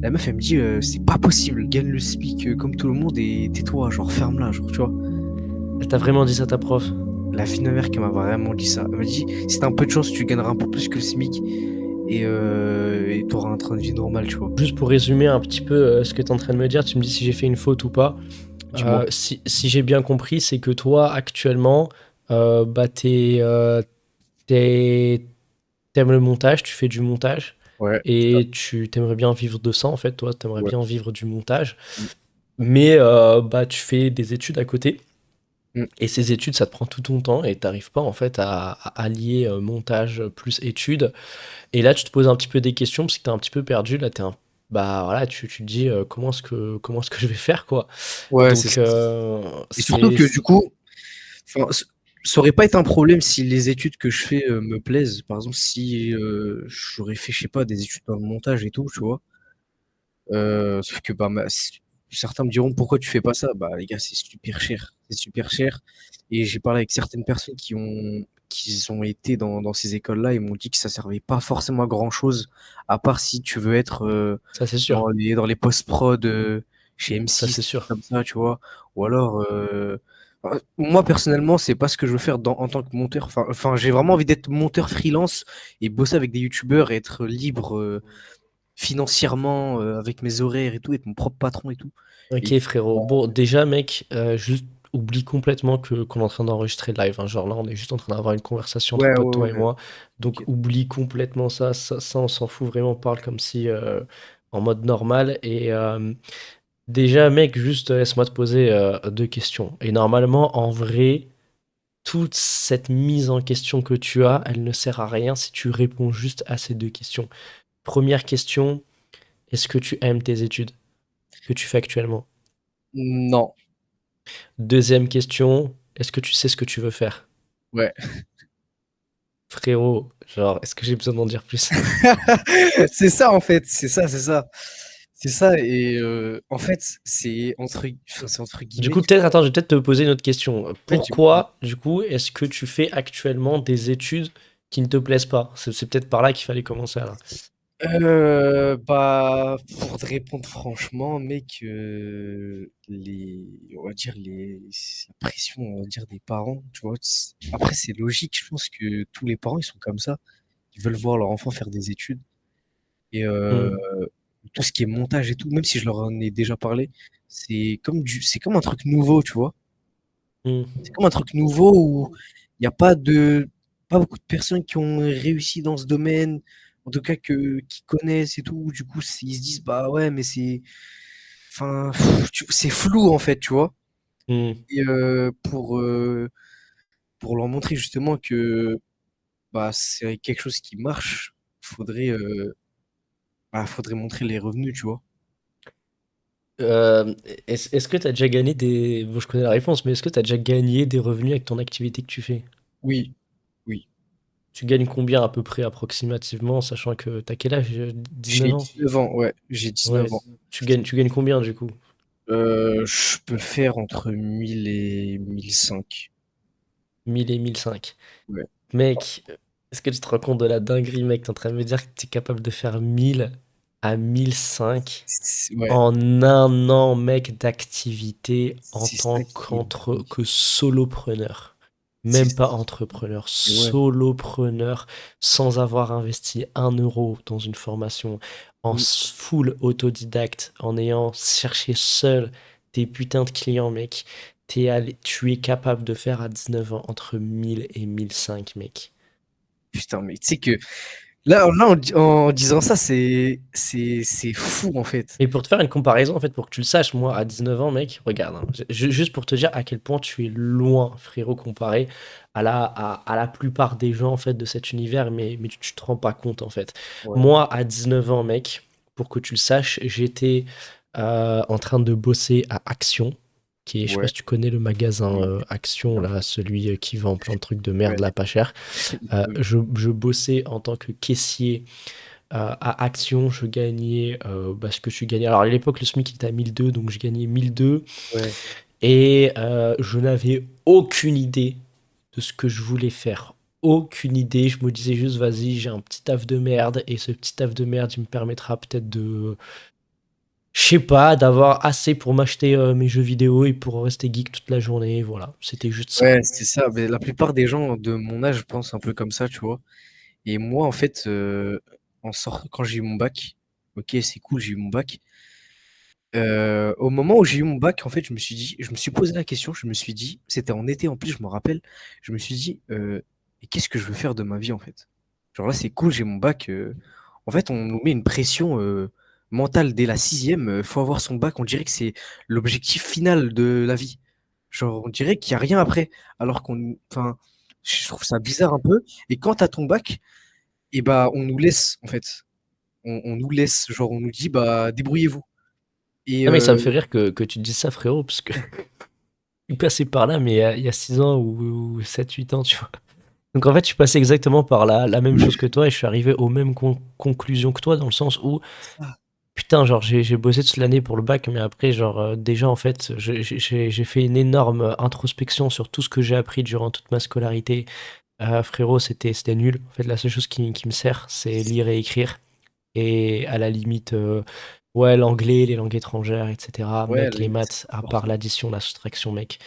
La meuf, elle me dit, c'est pas possible, gagne le SMIC comme tout le monde et tais-toi, genre ferme-la, genre, tu vois. Elle t'a vraiment dit ça, ta prof? La fille de ma mère qui m'a vraiment dit ça. Elle m'a dit, si t'as un peu de chance, tu gagneras un peu plus que le SMIC et t'auras un train de vie normal, tu vois. Juste pour résumer un petit peu ce que tu es en train de me dire, tu me dis si j'ai fait une faute ou pas. Dis-moi. Si j'ai bien compris, c'est que toi, actuellement, bah, t'aimes le montage, tu fais du montage, Ouais, tout à et tu t'aimerais bien vivre de ça, en fait, toi, t'aimerais fait. Ouais. bien vivre du montage, Mm, mais bah, tu fais des études à côté, mm. et ces études, ça te prend tout ton temps, et t'arrives pas, en fait, à allier montage plus études. Et là, tu te poses un petit peu des questions, parce que t'es un petit peu perdu, là, bah voilà, tu te dis comment est-ce que je vais faire, quoi. Ouais, c'est Donc, ça. Et surtout que du coup, enfin, ça aurait pas été un problème si les études que je fais me plaisent. Par exemple, si j'aurais fait, je sais pas, des études dans le montage et tout, tu vois. Sauf que bah, certains me diront pourquoi tu fais pas ça? Bah les gars, c'est super cher. C'est super cher. Et j'ai parlé avec certaines personnes qui ont été dans ces écoles-là, ils m'ont dit que ça servait pas forcément à grand-chose, à part si tu veux être ça, c'est sûr. dans les post-prod chez Ça, M6, c'est des trucs sûr. comme ça, tu vois. Ou alors, moi personnellement, c'est pas ce que je veux faire en tant que monteur. Enfin, j'ai vraiment envie d'être monteur freelance et bosser avec des youtubeurs et être libre financièrement avec mes horaires et tout, être mon propre patron et tout. Et Ok, du frérot. coup, Bon, déjà, mec, juste oublie complètement qu'on est en train d'enregistrer live, hein. Genre là, on est juste en train d'avoir une conversation entre ouais, potes, ouais, toi et ouais. moi. Donc, Ok. oublie complètement ça. Ça, on s'en fout vraiment. On parle comme si en mode normal. Et déjà, mec, juste laisse-moi te poser deux questions. Et normalement, en vrai, toute cette mise en question que tu as, elle ne sert à rien si tu réponds juste à ces deux questions. Première question, est-ce que tu aimes tes études que tu fais actuellement? Non. Deuxième question, est-ce que tu sais ce que tu veux faire? Ouais. Frérot, genre, est-ce que j'ai besoin d'en dire plus? C'est ça en fait, c'est ça, c'est ça. C'est ça, et en fait, enfin, c'est entre Du guillemets. coup, peut-être, attends, je vais peut-être te poser une autre question. Ouais, dis-moi. Pourquoi, du coup, est-ce que tu fais actuellement des études qui ne te plaisent pas? C'est peut-être par là qu'il fallait commencer, alors. Bah, pour te répondre franchement, mec, on va dire la pression, on va dire des parents, tu vois. Après, c'est logique, je pense que tous les parents, ils sont comme ça. Ils veulent voir leur enfant faire des études. Et Hmm, tout ce qui est montage et tout, même si je leur en ai déjà parlé, c'est comme un truc nouveau, tu vois. hmm. C'est comme un truc nouveau où il n'y a pas beaucoup de personnes qui ont réussi dans ce domaine, en tout cas qui connaissent et tout. Du coup, ils se disent, bah ouais, mais enfin, c'est flou en fait, tu vois. Hmm. Et pour leur montrer justement que bah, c'est quelque chose qui marche, faudrait montrer les revenus, tu vois. Euh, est-ce que tu as déjà gagné des... Bon, je connais la réponse, mais est-ce que tu as déjà gagné des revenus avec ton activité que tu fais? Oui, oui. Tu gagnes combien à peu près approximativement, sachant que t'as quel âge? 19 J'ai ans? 19 ans, ouais, j'ai Ouais. 19 ans. Tu gagnes combien du coup? Je peux faire entre 1000 et 1005. 1000 et 1005. Ouais. Mec, est-ce que tu te rends compte de la dinguerie, mec? T'es en train de me dire que tu es capable de faire 1000 à 1005 Ouais, en un an, mec, d'activité en c'est tant ça qui est dingue. que solopreneur. C'est Même ça pas qui entrepreneur, est, ouais. solopreneur, sans avoir investi 1 euro dans une formation, en Mm. full autodidacte, en ayant cherché seul tes putains de clients, mec. Tu es capable de faire à 19 ans entre 1000 et 1005, mec. Putain, mais tu sais que là en disant ça, c'est fou en fait. Et pour te faire une comparaison, en fait, pour que tu le saches, moi, à 19 ans, mec, regarde, hein, juste pour te dire à quel point tu es loin, frérot, comparé à la plupart des gens, en fait, de cet univers, mais tu te rends pas compte, en fait. Ouais, Moi, à 19 ans, mec, pour que tu le saches, j'étais en train de bosser à Action, qui est, je sais pas ouais, si tu connais le magasin oui, Action, bien sûr. là, celui qui vend plein de trucs de Ouais, merde, là, pas cher. oui, Je bossais en tant que caissier à Action, je gagnais ce que tu gagnais. Alors à l'époque, le SMIC était à 1002, donc je gagnais 1002. ouais. Et je n'avais aucune idée de ce que je voulais faire. Aucune idée. Je me disais juste, vas-y, j'ai un petit taf de merde. Et ce petit taf de merde, il me permettra peut-être Je sais pas, d'avoir assez pour m'acheter mes jeux vidéo et pour rester geek toute la journée, voilà, c'était juste ça. Ouais, c'est ça. Mais la plupart des gens de mon âge pensent un peu comme ça, tu vois. Et moi, en fait, quand j'ai eu mon bac, ok, c'est cool, j'ai eu mon bac. Au moment où j'ai eu mon bac, en fait, je me suis posé la question, je me suis dit, c'était en été en plus, je me rappelle, je me suis dit, et qu'est-ce que je veux faire de ma vie en fait? Genre là, c'est cool, j'ai mon bac. En fait, on nous met une pression mentale dès la sixième. Faut avoir son bac, on dirait que c'est l'objectif final de la vie. Genre, on dirait qu'il n'y a rien après. Alors enfin, je trouve ça bizarre un peu. Et quand t'as ton bac, et bah, on nous laisse en fait. On nous laisse, genre, on nous dit, bah, débrouillez-vous. Et Non mais ça me fait rire que tu te dises ça frérot, parce que je suis passé par là, mais il y a 6 ans ou 7-8 ans, tu vois. Donc en fait, je suis passé exactement par la même chose que toi et je suis arrivé aux mêmes conclusions que toi dans le sens où, putain, genre j'ai bossé toute l'année pour le bac, mais après, genre déjà en fait, j'ai fait une énorme introspection sur tout ce que j'ai appris durant toute ma scolarité. Frérot, c'était nul. En fait, la seule chose qui me sert, c'est lire et écrire. Et à la limite, ouais, l'anglais, les langues étrangères, etc. ouais, Mec, la les limite, c'est maths, à part important. l'addition, la soustraction, mec,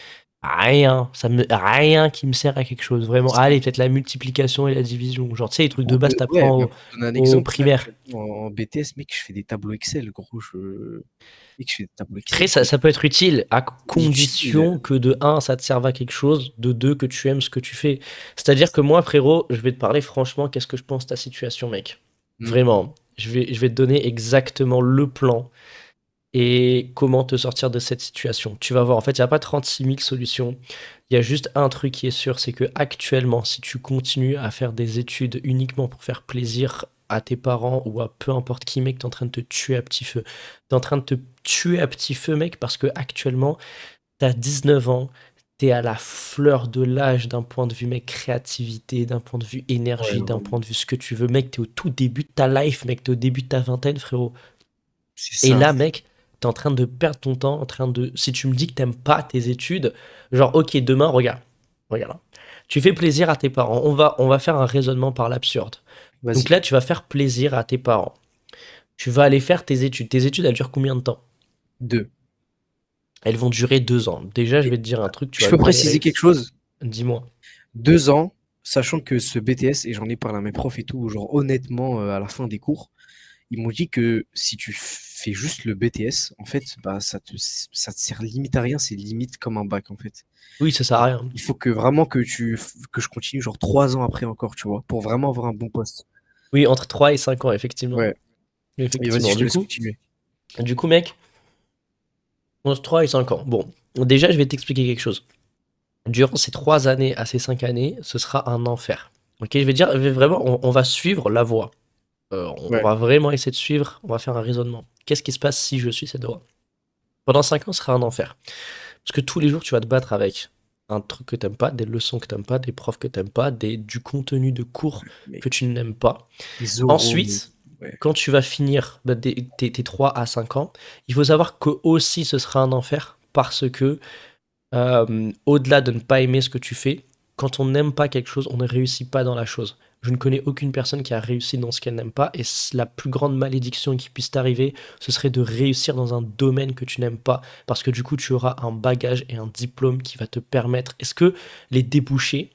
rien, rien qui me sert à quelque chose, vraiment. Allez, peut-être la multiplication et la division. Genre, tu sais, les trucs de base, Ouais, t'apprends bah, pour te donner un au exemple, là, primaire. actuellement, en BTS, mec, je fais des tableaux Excel, gros. Mec, je fais des tableaux Après, Excel, ça peut être utile à utile. condition que de un, ça te serve à quelque chose, de deux, que tu aimes ce que tu fais. C'est-à-dire que moi, frérot, je vais te parler franchement, qu'est-ce que je pense de ta situation, mec. Mm. Vraiment. Je vais te donner exactement le plan et comment te sortir de cette situation. Tu vas voir, en fait, il n'y a pas 36 000 solutions. Il y a juste un truc qui est sûr, c'est que actuellement, si tu continues à faire des études uniquement pour faire plaisir à tes parents ou à peu importe qui, mec, t'es en train de te tuer à petit feu. T'es en train de te tuer à petit feu, mec, parce que actuellement, t'as 19 ans, t'es à la fleur de l'âge d'un point de vue, mec, créativité, d'un point de vue Ouais, énergie, d'un vraiment. point de vue ce que tu veux, mec, t'es au tout début de ta life, mec, t'es au début de ta vingtaine, frérot. C'est Et ça. là, mec, t'es en train de perdre ton temps, en train de. Si tu me dis que t'aimes pas tes études, genre, ok, demain, regarde. Regarde, hein. Tu fais plaisir à tes parents. On va faire un raisonnement par l'absurde. Donc Vas-y. là, tu vas faire plaisir à tes parents. Tu vas aller faire tes études. Tes études, elles durent combien de temps? Deux. Elles vont durer 2 ans. Déjà, je Et vais te dire un truc, tu je vas peux bien y préciser quelque réussir. chose? Dis-moi. 2 ans, sachant que ce BTS, et j'en ai parlé à mes profs et tout, genre honnêtement, à la fin des cours, ils m'ont dit que si tu fais juste le BTS, en fait, bah, ça te sert limite à rien, c'est limite comme un bac, en fait. Oui, ça sert à rien. Il faut que vraiment que je continue genre 3 ans après encore, tu vois, pour vraiment avoir un bon poste. Oui, entre 3 et 5 ans, effectivement. Ouais. Et vas-y, Effectivement. je te laisse continuer. Du coup, mec, entre 3 et 5 ans. Bon, déjà, je vais t'expliquer quelque chose. Durant ces 3 années à ces 5 années, ce sera un enfer. Ok, vraiment, on va suivre la voie. On Ouais. va vraiment essayer de suivre, on va faire un raisonnement. Qu'est-ce qui se passe si je suis cette voie? Pendant 5 ans, ce sera un enfer. Parce que tous les jours, tu vas te battre avec un truc que t'aimes pas, des leçons que t'aimes pas, des profs que t'aimes pas, du contenu de cours que tu Mec, n'aimes pas. les oraux, Ensuite, ouais. quand tu vas finir bah, tes 3 à 5 ans, il faut savoir que aussi ce sera un enfer parce que au-delà de ne pas aimer ce que tu fais, quand on n'aime pas quelque chose, on ne réussit pas dans la chose. Je ne connais aucune personne qui a réussi dans ce qu'elle n'aime pas, et la plus grande malédiction qui puisse t'arriver, ce serait de réussir dans un domaine que tu n'aimes pas, parce que du coup, tu auras un bagage et un diplôme qui va te permettre. Est-ce que les débouchés,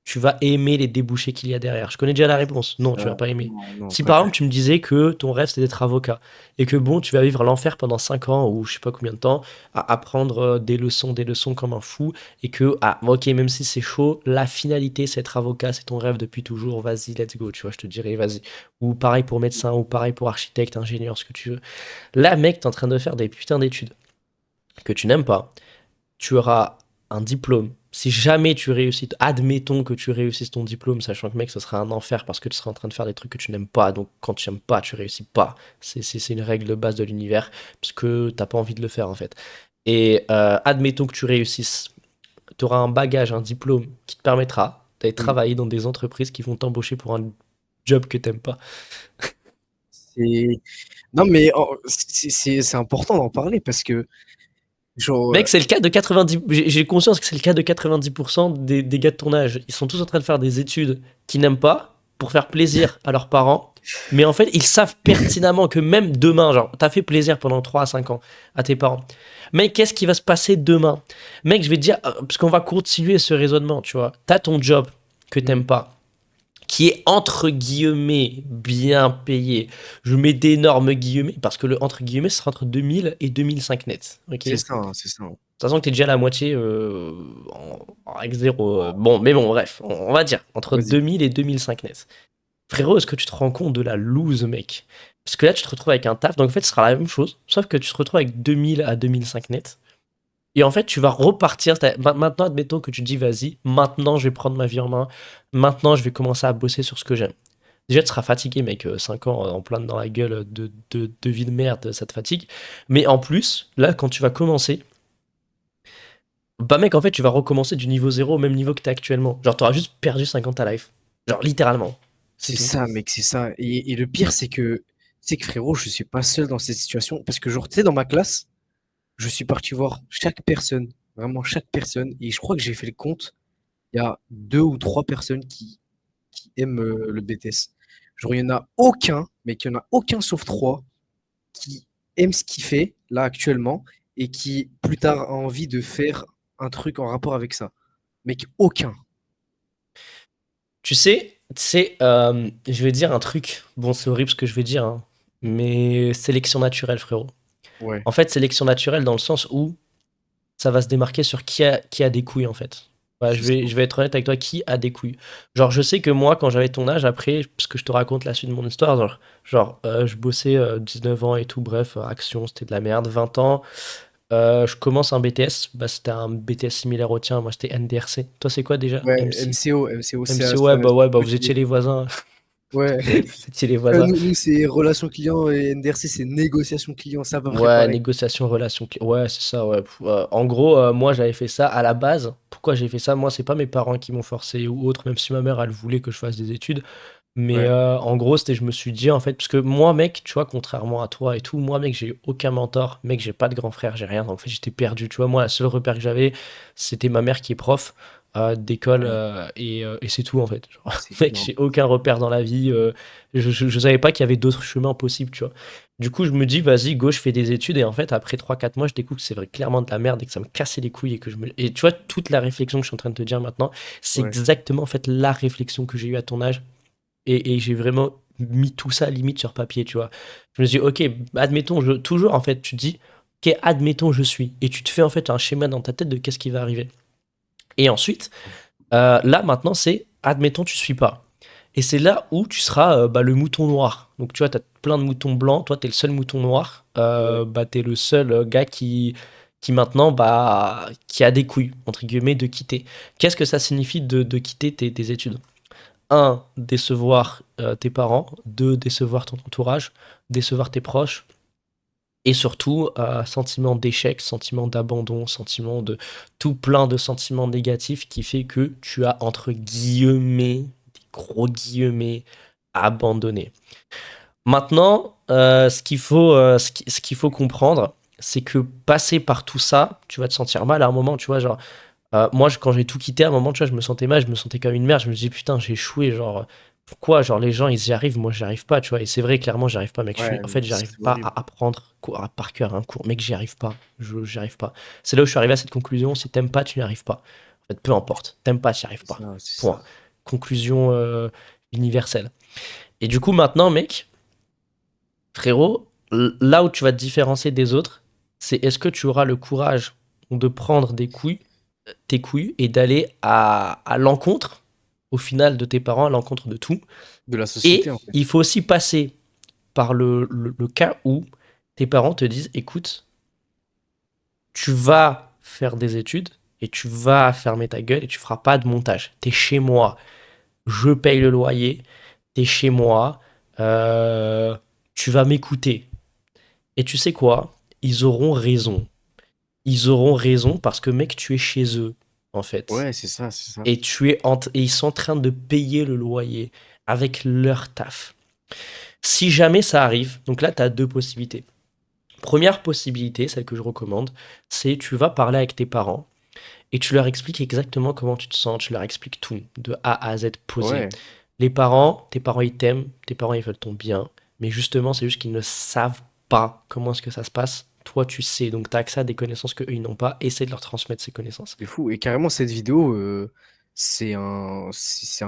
tu vas aimer les débouchés qu'il y a derrière? Je connais déjà la réponse. Non, tu vas pas aimer. Non, non, Si pas par du exemple tu me disais que ton rêve c'est d'être avocat et que bon, tu vas vivre l'enfer pendant 5 ans ou je sais pas combien de temps à apprendre des leçons comme un fou et que, ah, ok, même si c'est chaud, la finalité c'est être avocat, c'est ton rêve depuis toujours, vas-y, let's go, tu vois, je te dirais, vas-y. Ou pareil pour médecin, ou pareil pour architecte, ingénieur, ce que tu veux. Là, mec, t'es en train de faire des putains d'études que tu n'aimes pas, tu auras un diplôme. Si jamais tu réussis, admettons que tu réussisses ton diplôme, sachant que mec, ce sera un enfer parce que tu seras en train de faire des trucs que tu n'aimes pas. Donc quand tu n'aimes pas, tu réussis pas. C'est une règle de base de l'univers parce que t'as pas envie de le faire en fait. Et admettons que tu réussisses, tu auras un bagage, un diplôme qui te permettra d'aller tout. travailler dans des entreprises qui vont t'embaucher pour un job que t'aimes pas. C'est non, mais c'est important d'en parler parce que genre, Mec, c'est le cas de 90. J'ai conscience que c'est le cas de 90% des gars de ton âge. Ils sont tous en train de faire des études qu'ils n'aiment pas pour faire plaisir à leurs parents. Mais en fait, ils savent pertinemment que même demain, genre, t'as fait plaisir pendant 3 à 5 ans à tes parents. Mec, qu'est-ce qui va se passer demain? Mec, je vais te dire, parce qu'on va continuer ce raisonnement, tu vois. T'as ton job que t'aimes Mm. pas, qui est entre guillemets bien payé. Je mets d'énormes guillemets, parce que le entre guillemets, ce sera entre 2000 et 2005 net. Ok? C'est De ça, hein, c'est ça. toute façon, que t'es déjà à la moitié en règle 0. Bon, mais bon, bref, on va dire entre Vas-y. 2000 et 2005 net. Frérot, est-ce que tu te rends compte de la loose, mec? Parce que là, tu te retrouves avec un taf, donc en fait, ce sera la même chose, sauf que tu te retrouves avec 2000 à 2005 net. Et en fait, tu vas repartir. Maintenant, admettons que tu te dis, vas-y, maintenant, je vais prendre ma vie en main. Maintenant, je vais commencer à bosser sur ce que j'aime. Déjà, tu seras fatigué, mec. 5 ans en plein dans la gueule de vie de merde, ça te fatigue. Mais en plus, là, quand tu vas commencer, bah, mec, en fait, tu vas recommencer du niveau 0 au même niveau que tu es actuellement. Genre, tu auras juste perdu 50 à life. Genre, littéralement. C'est C'est tout. ça, mec, c'est ça. Et le pire, c'est que frérot, je suis pas seul dans cette situation. Parce que, genre, tu sais, dans ma classe, je suis parti voir chaque personne, vraiment chaque personne. Et je crois que j'ai fait le compte. Il y a 2 ou 3 personnes qui aiment le BTS. Genre, il y en a aucun, mec, il y en a aucun sauf 3 qui aime ce qu'il fait, là, actuellement, et qui, plus tard, a envie de faire un truc en rapport avec ça. Mec, aucun. Je vais dire un truc. Bon, c'est horrible ce que je vais dire, hein, mais sélection naturelle, frérot. Ouais. En fait, sélection naturelle dans le sens où ça va se démarquer sur qui a des couilles, en fait. Ouais, C'est ça. je vais être honnête avec toi, qui a des couilles. Genre, je sais que moi, quand j'avais ton âge, après, parce que je te raconte la suite de mon histoire, je bossais 19 ans et tout, bref, action, c'était de la merde, 20 ans. Je commence un BTS, bah, c'était un BTS similaire au tien, moi c'était NDRC. Toi, c'est quoi déjà? Ouais, MC? MCO, MC, ça ouais, bah, veut vous tout étiez dire. les voisins. Ouais. Vous étiez les voisins. Nous, c'est relations clients et NDRC, c'est négociation client. C'est à peu près Ouais, pareil. négociation, relation ouais, c'est ça, ouais. En gros, moi, j'avais fait ça à la base. Pourquoi j'ai fait ça? Moi, c'est pas mes parents qui m'ont forcé ou autre, même si ma mère, elle voulait que je fasse des études. Mais Ouais. en gros, c'était, je me suis dit, en fait, parce que moi, mec, tu vois, contrairement à toi et tout, moi, mec, j'ai eu aucun mentor. Mec, j'ai pas de grand frère, j'ai rien. Donc, en fait, j'étais perdu. Tu vois, moi, la seule repère que j'avais, c'était ma mère qui est prof d'école Ouais. et c'est tout, en fait. Genre, C'est mec, énorme. j'ai aucun repère dans la vie. Je savais pas qu'il y avait d'autres chemins possibles, tu vois. Du coup, je me dis, vas-y, go, je fais des études. Et en fait, après 3 4 mois, je découvre que c'est vrai, clairement de la merde et que ça me cassait les couilles. Et tu vois, toute la réflexion que je suis en train de te dire maintenant, c'est Ouais. exactement en fait la réflexion que j'ai eue à ton âge et j'ai vraiment mis tout ça limite sur papier, tu vois. Je me suis dit, ok, admettons, toujours en fait, tu te dis, ok, admettons, je suis. Et tu te fais en fait un schéma dans ta tête de qu'est-ce qui va arriver. Et ensuite, là maintenant, c'est, admettons, tu suis pas. Et c'est là où tu seras bah, le mouton noir. Donc tu vois, tu as plein de moutons blancs, toi, tu es le seul mouton noir. Ouais. Bah, tu es le seul gars qui maintenant, bah, qui a des couilles, entre guillemets, de quitter. Qu'est-ce que ça signifie de quitter tes études? Un, décevoir tes parents. Deux, décevoir ton entourage. Décevoir tes proches. Et surtout, sentiment d'échec, sentiment d'abandon, sentiment de tout plein de sentiments négatifs qui fait que tu as, entre guillemets, des gros guillemets, abandonné. Maintenant, ce qu'il faut comprendre, c'est que passer par tout ça, tu vas te sentir mal à un moment, tu vois, genre, moi, quand j'ai tout quitté, à un moment, tu vois, je me sentais mal, je me sentais comme une merde. Je me disais, putain, j'ai échoué. Genre, pourquoi? Genre, les gens, ils y arrivent, moi, j'y arrive pas, tu vois. Et c'est vrai, clairement, j'y arrive pas, mec. Ouais, En fait, j'arrive c'est pas horrible. à apprendre par cœur un cours. Mec, j'y arrive pas. J'y arrive pas. C'est là où je suis arrivé à cette conclusion. Si t'aimes pas, tu n'y arrives pas. En fait, peu importe. T'aimes pas, tu n'y arrives C'est pas. ça, c'est Point. ça. Conclusion universelle. Et du coup, maintenant, mec, frérot, là où tu vas te différencier des autres, c'est est-ce que tu auras le courage de prendre tes couilles et d'aller à l'encontre, au final, de tes parents, à l'encontre de tout. De la société, Et en fait. il faut aussi passer par le cas où tes parents te disent, écoute, tu vas faire des études et tu vas fermer ta gueule et tu feras pas de montage. T'es chez moi, je paye le loyer, t'es chez moi, euh, tu vas m'écouter. Et tu sais quoi? Ils auront raison. Ils auront raison parce que, mec, tu es chez eux, en fait. Ouais, c'est ça, c'est ça. Et ils sont en train de payer le loyer avec leur taf. Si jamais ça arrive, donc là, tu as deux possibilités. Première possibilité, celle que je recommande, c'est tu vas parler avec tes parents et tu leur expliques exactement comment tu te sens, tu leur expliques tout, de A à Z posé. Ouais. tes parents ils t'aiment, tes parents ils veulent ton bien, mais justement c'est juste qu'ils ne savent pas comment est-ce que ça se passe. Toi tu sais, donc tu as accès à des connaissances que eux ils n'ont pas, essaie de leur transmettre ces connaissances. C'est fou. Et carrément, cette vidéo, c'est un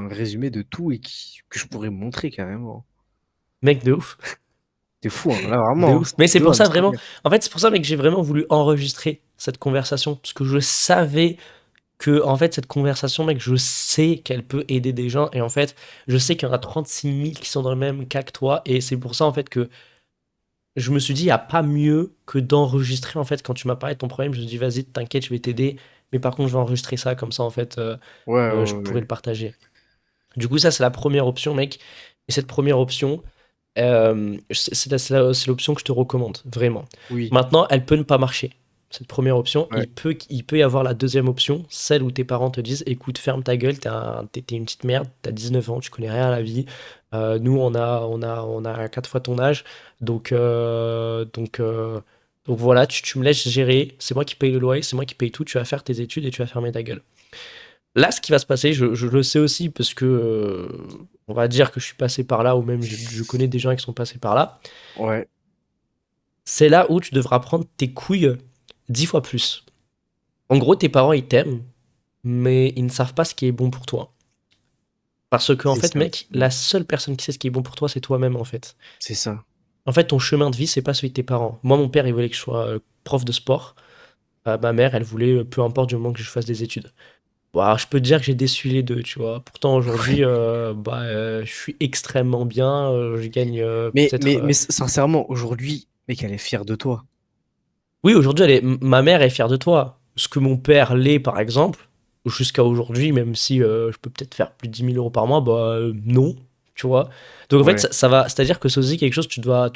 résumé de tout que je pourrais montrer carrément. Mec de ouf, C'est fou, hein. Là, de vraiment, hein, ouf. cette Mais c'est vidéo, pour elle me ça vraiment, servir. en fait c'est pour ça mec que j'ai vraiment voulu enregistrer cette conversation, parce que je savais que en fait cette conversation mec je sais qu'elle peut aider des gens et en fait je sais qu'il y en a 36 000 qui sont dans le même cas que toi et c'est pour ça en fait que je me suis dit il n'y a pas mieux que d'enregistrer en fait quand tu m'as parlé de ton problème je me suis dit vas-y t'inquiète je vais t'aider mais par contre je vais enregistrer ça comme ça en fait Ouais, je ouais, pourrais ouais. le partager du coup ça c'est la première option mec et cette première option c'est l'option que je te recommande, vraiment. Oui, Maintenant, elle peut ne pas marcher. Cette première option, ouais. il peut y avoir la deuxième option, celle où tes parents te disent, écoute, ferme ta gueule, t'es une petite merde, t'as 19 ans, tu connais rien à la vie. Nous, on a 4 fois ton âge, donc, donc voilà, tu me laisses gérer, c'est moi qui paye le loyer, c'est moi qui paye tout, tu vas faire tes études et tu vas fermer ta gueule. Là, ce qui va se passer, je le sais aussi parce que on va dire que je suis passé par là, ou même je connais des gens qui sont passés par là. Ouais, C'est là où tu devras prendre tes couilles 10 fois plus. En gros, tes parents, ils t'aiment, mais ils ne savent pas ce qui est bon pour toi. Parce que, en c'est fait, ça. mec, la seule personne qui sait ce qui est bon pour toi, c'est toi-même, en fait. C'est ça. En fait, ton chemin de vie, c'est pas celui de tes parents. Moi, mon père, il voulait que je sois prof de sport. Ma mère, elle voulait, peu importe du moment que je fasse des études. Bon, alors, je peux te dire que j'ai déçu les deux, tu vois. Pourtant, aujourd'hui, je suis extrêmement bien. Je gagne peut-être. Mais sincèrement, aujourd'hui, mec, elle est fière de toi. Oui, aujourd'hui, ma mère est fière de toi. Ce que mon père l'est, par exemple, jusqu'à aujourd'hui, même si je peux peut-être faire plus de 10 000 € par mois, non, tu vois. Donc, en fait, Ouais, ça va. C'est-à-dire que c'est aussi quelque chose, tu dois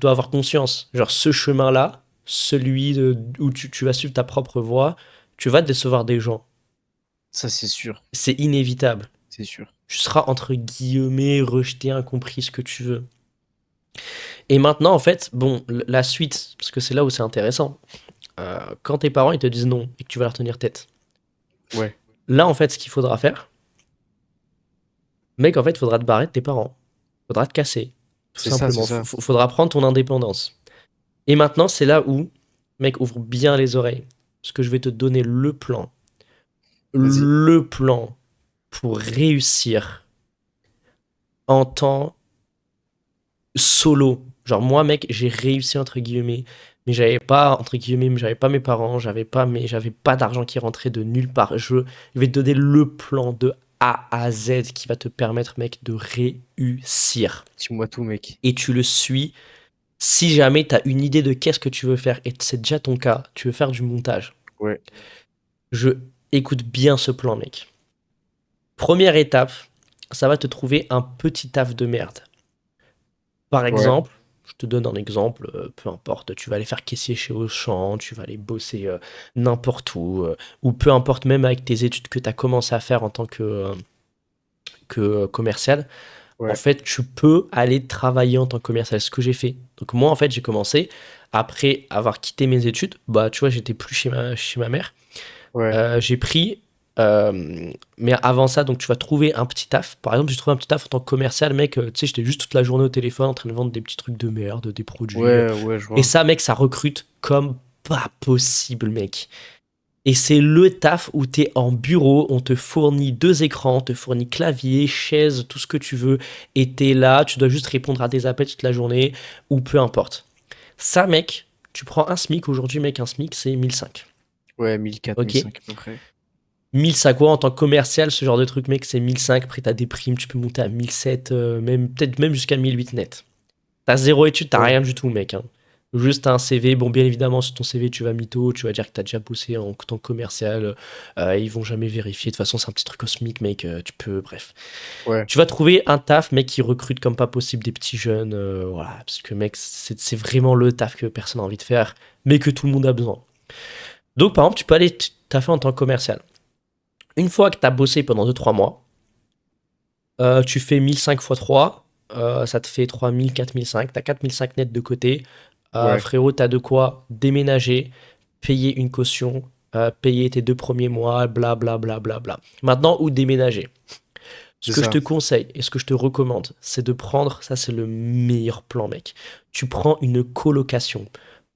avoir conscience. Genre, ce chemin-là, où tu vas suivre ta propre voie, tu vas décevoir des gens. ça, c'est sûr. C'est inévitable. C'est sûr. Tu seras entre guillemets rejeté, incompris, ce que tu veux. Et maintenant, en fait, bon, la suite, parce que c'est là où c'est intéressant. Quand tes parents ils te disent non et que tu vas leur tenir tête, Ouais, là en fait, ce qu'il faudra faire, mec, en fait, il faudra te barrer de tes parents, faudra te casser, tout c'est ça, c'est simplement. ça. Faudra prendre ton indépendance. Et maintenant, c'est là où, mec, ouvre bien les oreilles, parce que je vais te donner Vas-y. le plan pour réussir en temps solo. Genre moi mec, j'ai réussi entre guillemets, mais j'avais pas entre guillemets, mais j'avais pas mes parents, j'avais pas d'argent qui rentrait de nulle part. Je vais te donner le plan de A à Z qui va te permettre mec de réussir. Dis-moi tout, mec. Et tu le suis si jamais tu as une idée de qu'est-ce que tu veux faire et c'est déjà ton cas, tu veux faire du montage. Ouais, Je écoute bien ce plan mec. Première étape, ça va te trouver un petit taf de merde. Par ouais, exemple, je te donne un exemple, peu importe, tu vas aller faire caissier chez Auchan, tu vas aller bosser n'importe où, ou peu importe même avec tes études que tu as commencé à faire en tant que commercial, en ouais, fait, tu peux aller travailler en tant que commercial, ce que j'ai fait. Donc moi, en fait, j'ai commencé, après avoir quitté mes études, bah tu vois, j'étais plus chez ma mère, ouais. j'ai pris. Mais avant ça, donc tu vas trouver un petit taf. Par exemple, j'ai trouvé un petit taf en tant que commercial, mec. Tu sais, j'étais juste toute la journée au téléphone en train de vendre des petits trucs de merde, des produits. Ouais, ouais, je Et vois. ça, mec, ça recrute comme pas possible, mec. Et c'est le taf où t'es en bureau, on te fournit 2 écrans, on te fournit clavier, chaise, tout ce que tu veux. Et t'es là, tu dois juste répondre à des appels toute la journée, ou peu importe. Ça, mec, tu prends un SMIC aujourd'hui, mec, un SMIC, c'est 1005. Ouais, 1004, Ok? 1005 à peu près. 1005 quoi en tant que commercial, ce genre de truc, mec, c'est 1005. Après, t'as des primes, tu peux monter à 1007, même, peut-être même jusqu'à 1008 net. T'as zéro étude, t'as Ouais, rien du tout, mec, hein. Juste un CV. Bon, bien évidemment, sur ton CV, tu vas mytho, tu vas dire que t'as déjà bossé en tant que commercial. Ils vont jamais vérifier. De toute façon, c'est un petit truc cosmique, mec. Tu peux, bref. ouais, Tu vas trouver un taf, mec, qui recrute comme pas possible des petits jeunes. Voilà, parce que, mec, c'est vraiment le taf que personne n'a envie de faire, mais que tout le monde a besoin. Donc, par exemple, tu peux aller taffer en tant que commercial. Une fois que tu as bossé pendant 2 3 mois, tu fais 1005 x 3, ça te fait 3000, 4005. Tu as 4005 net de côté. ouais. Frérot, tu as de quoi déménager, payer une caution, payer tes 2 premiers mois, bla bla bla bla bla. Maintenant, où déménager? Ce C'est que je te ça. conseille et ce que je te recommande, c'est de prendre, ça c'est le meilleur plan, mec. Tu prends une colocation.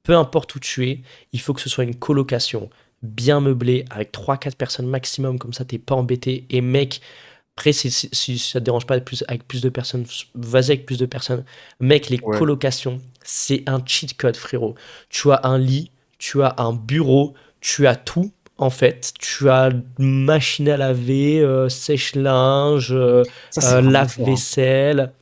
Peu importe où tu es, il faut que ce soit une colocation bien meublée avec 3 4 personnes maximum, comme ça t'es pas embêté. Et mec, après, si ça te dérange pas avec plus de personnes, vas-y avec plus de personnes. Mec, les Ouais. colocations, c'est un cheat code, frérot. Tu as un lit, tu as un bureau, tu as tout, en fait. Tu as machine à laver, sèche-linge, Ça, c'est vraiment fort, hein. lave-vaisselle,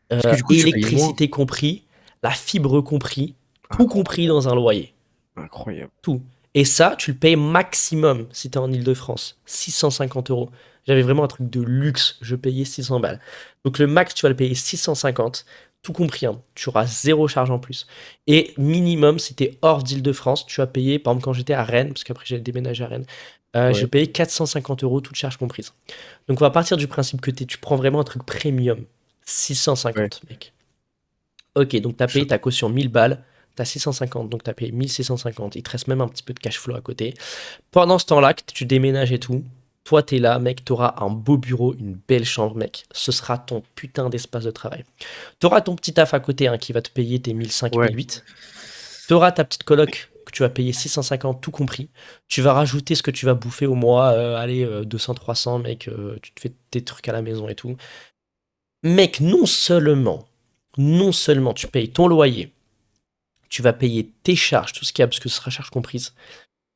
Parce que du coup, tu payes moins. électricité compris, la fibre compris, tout compris Incroyable. dans un loyer. Incroyable. Tout. Et ça, tu le payes maximum si tu es en Ile-de-France. 650 euros. J'avais vraiment un truc de luxe. Je payais 600 balles. Donc le max, tu vas le payer 650. Tout compris, hein. Tu auras zéro charge en plus. Et minimum, si tu es hors d'Île-de-France, tu vas payer, par exemple, quand j'étais à Rennes, parce qu'après j'ai déménagé à Rennes, j'ai Ouais. payé 450 euros, toute charge comprise. Donc on va partir du principe que tu prends vraiment un truc premium. Ouais. 650, mec. Ok, donc tu as Je- payé ta caution 1000 balles, tu as 650, donc tu as payé 1650. Il te reste même un petit peu de cash flow à côté. Pendant ce temps-là, que tu déménages et tout, toi, tu es là, mec, tu auras un beau bureau, une belle chambre, mec. Ce sera ton putain d'espace de travail. Tu auras ton petit taf à côté hein, qui va te payer tes 1005, Ouais. 1008. Tu auras ta petite coloc que tu vas payer 650, tout compris. Tu vas rajouter ce que tu vas bouffer au mois, allez, 200, 300, mec, tu te fais tes trucs à la maison et tout. Mec, non seulement tu payes ton loyer, tu vas payer tes charges, tout ce qu'il y a, parce que ce sera charge comprise.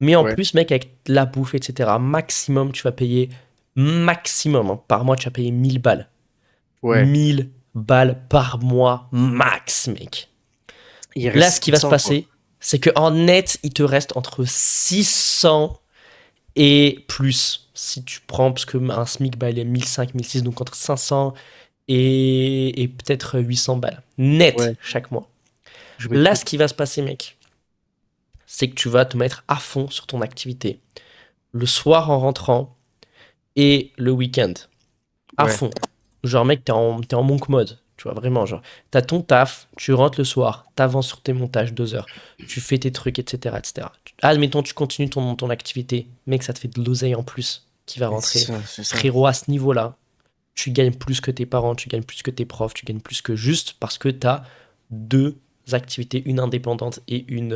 Mais en Ouais. plus, mec, avec la bouffe, etc., maximum, tu vas payer, maximum, hein, par mois, tu vas payer 1000 balles. Ouais. 1000 balles par mois, max, mec. Il Là, reste ce qui va se 500, quoi. passer, c'est qu'en net, il te reste entre 600 et plus. Si tu prends, parce que un SMIC, bah, il est 1005, 1006, donc entre 500 et peut-être 800 balles. Net, Ouais. chaque mois. Je vais Là, trop. ce qui va se passer, mec, c'est que tu vas te mettre à fond sur ton activité. Le soir en rentrant et le week-end. À Ouais. fond. Genre, mec, t'es en monk mode. Tu vois, vraiment, genre, t'as ton taf, tu rentres le soir, t'avances sur tes montages 2 heures, tu fais tes trucs, etc., etc. Admettons, tu continues ton activité, mec, ça te fait de l'oseille en plus qui va Et c'est rentrer. ça, c'est ça. Frérot, à ce niveau-là, tu gagnes plus que tes parents, tu gagnes plus que tes profs, tu gagnes plus que juste parce que t'as deux activités, une indépendante et une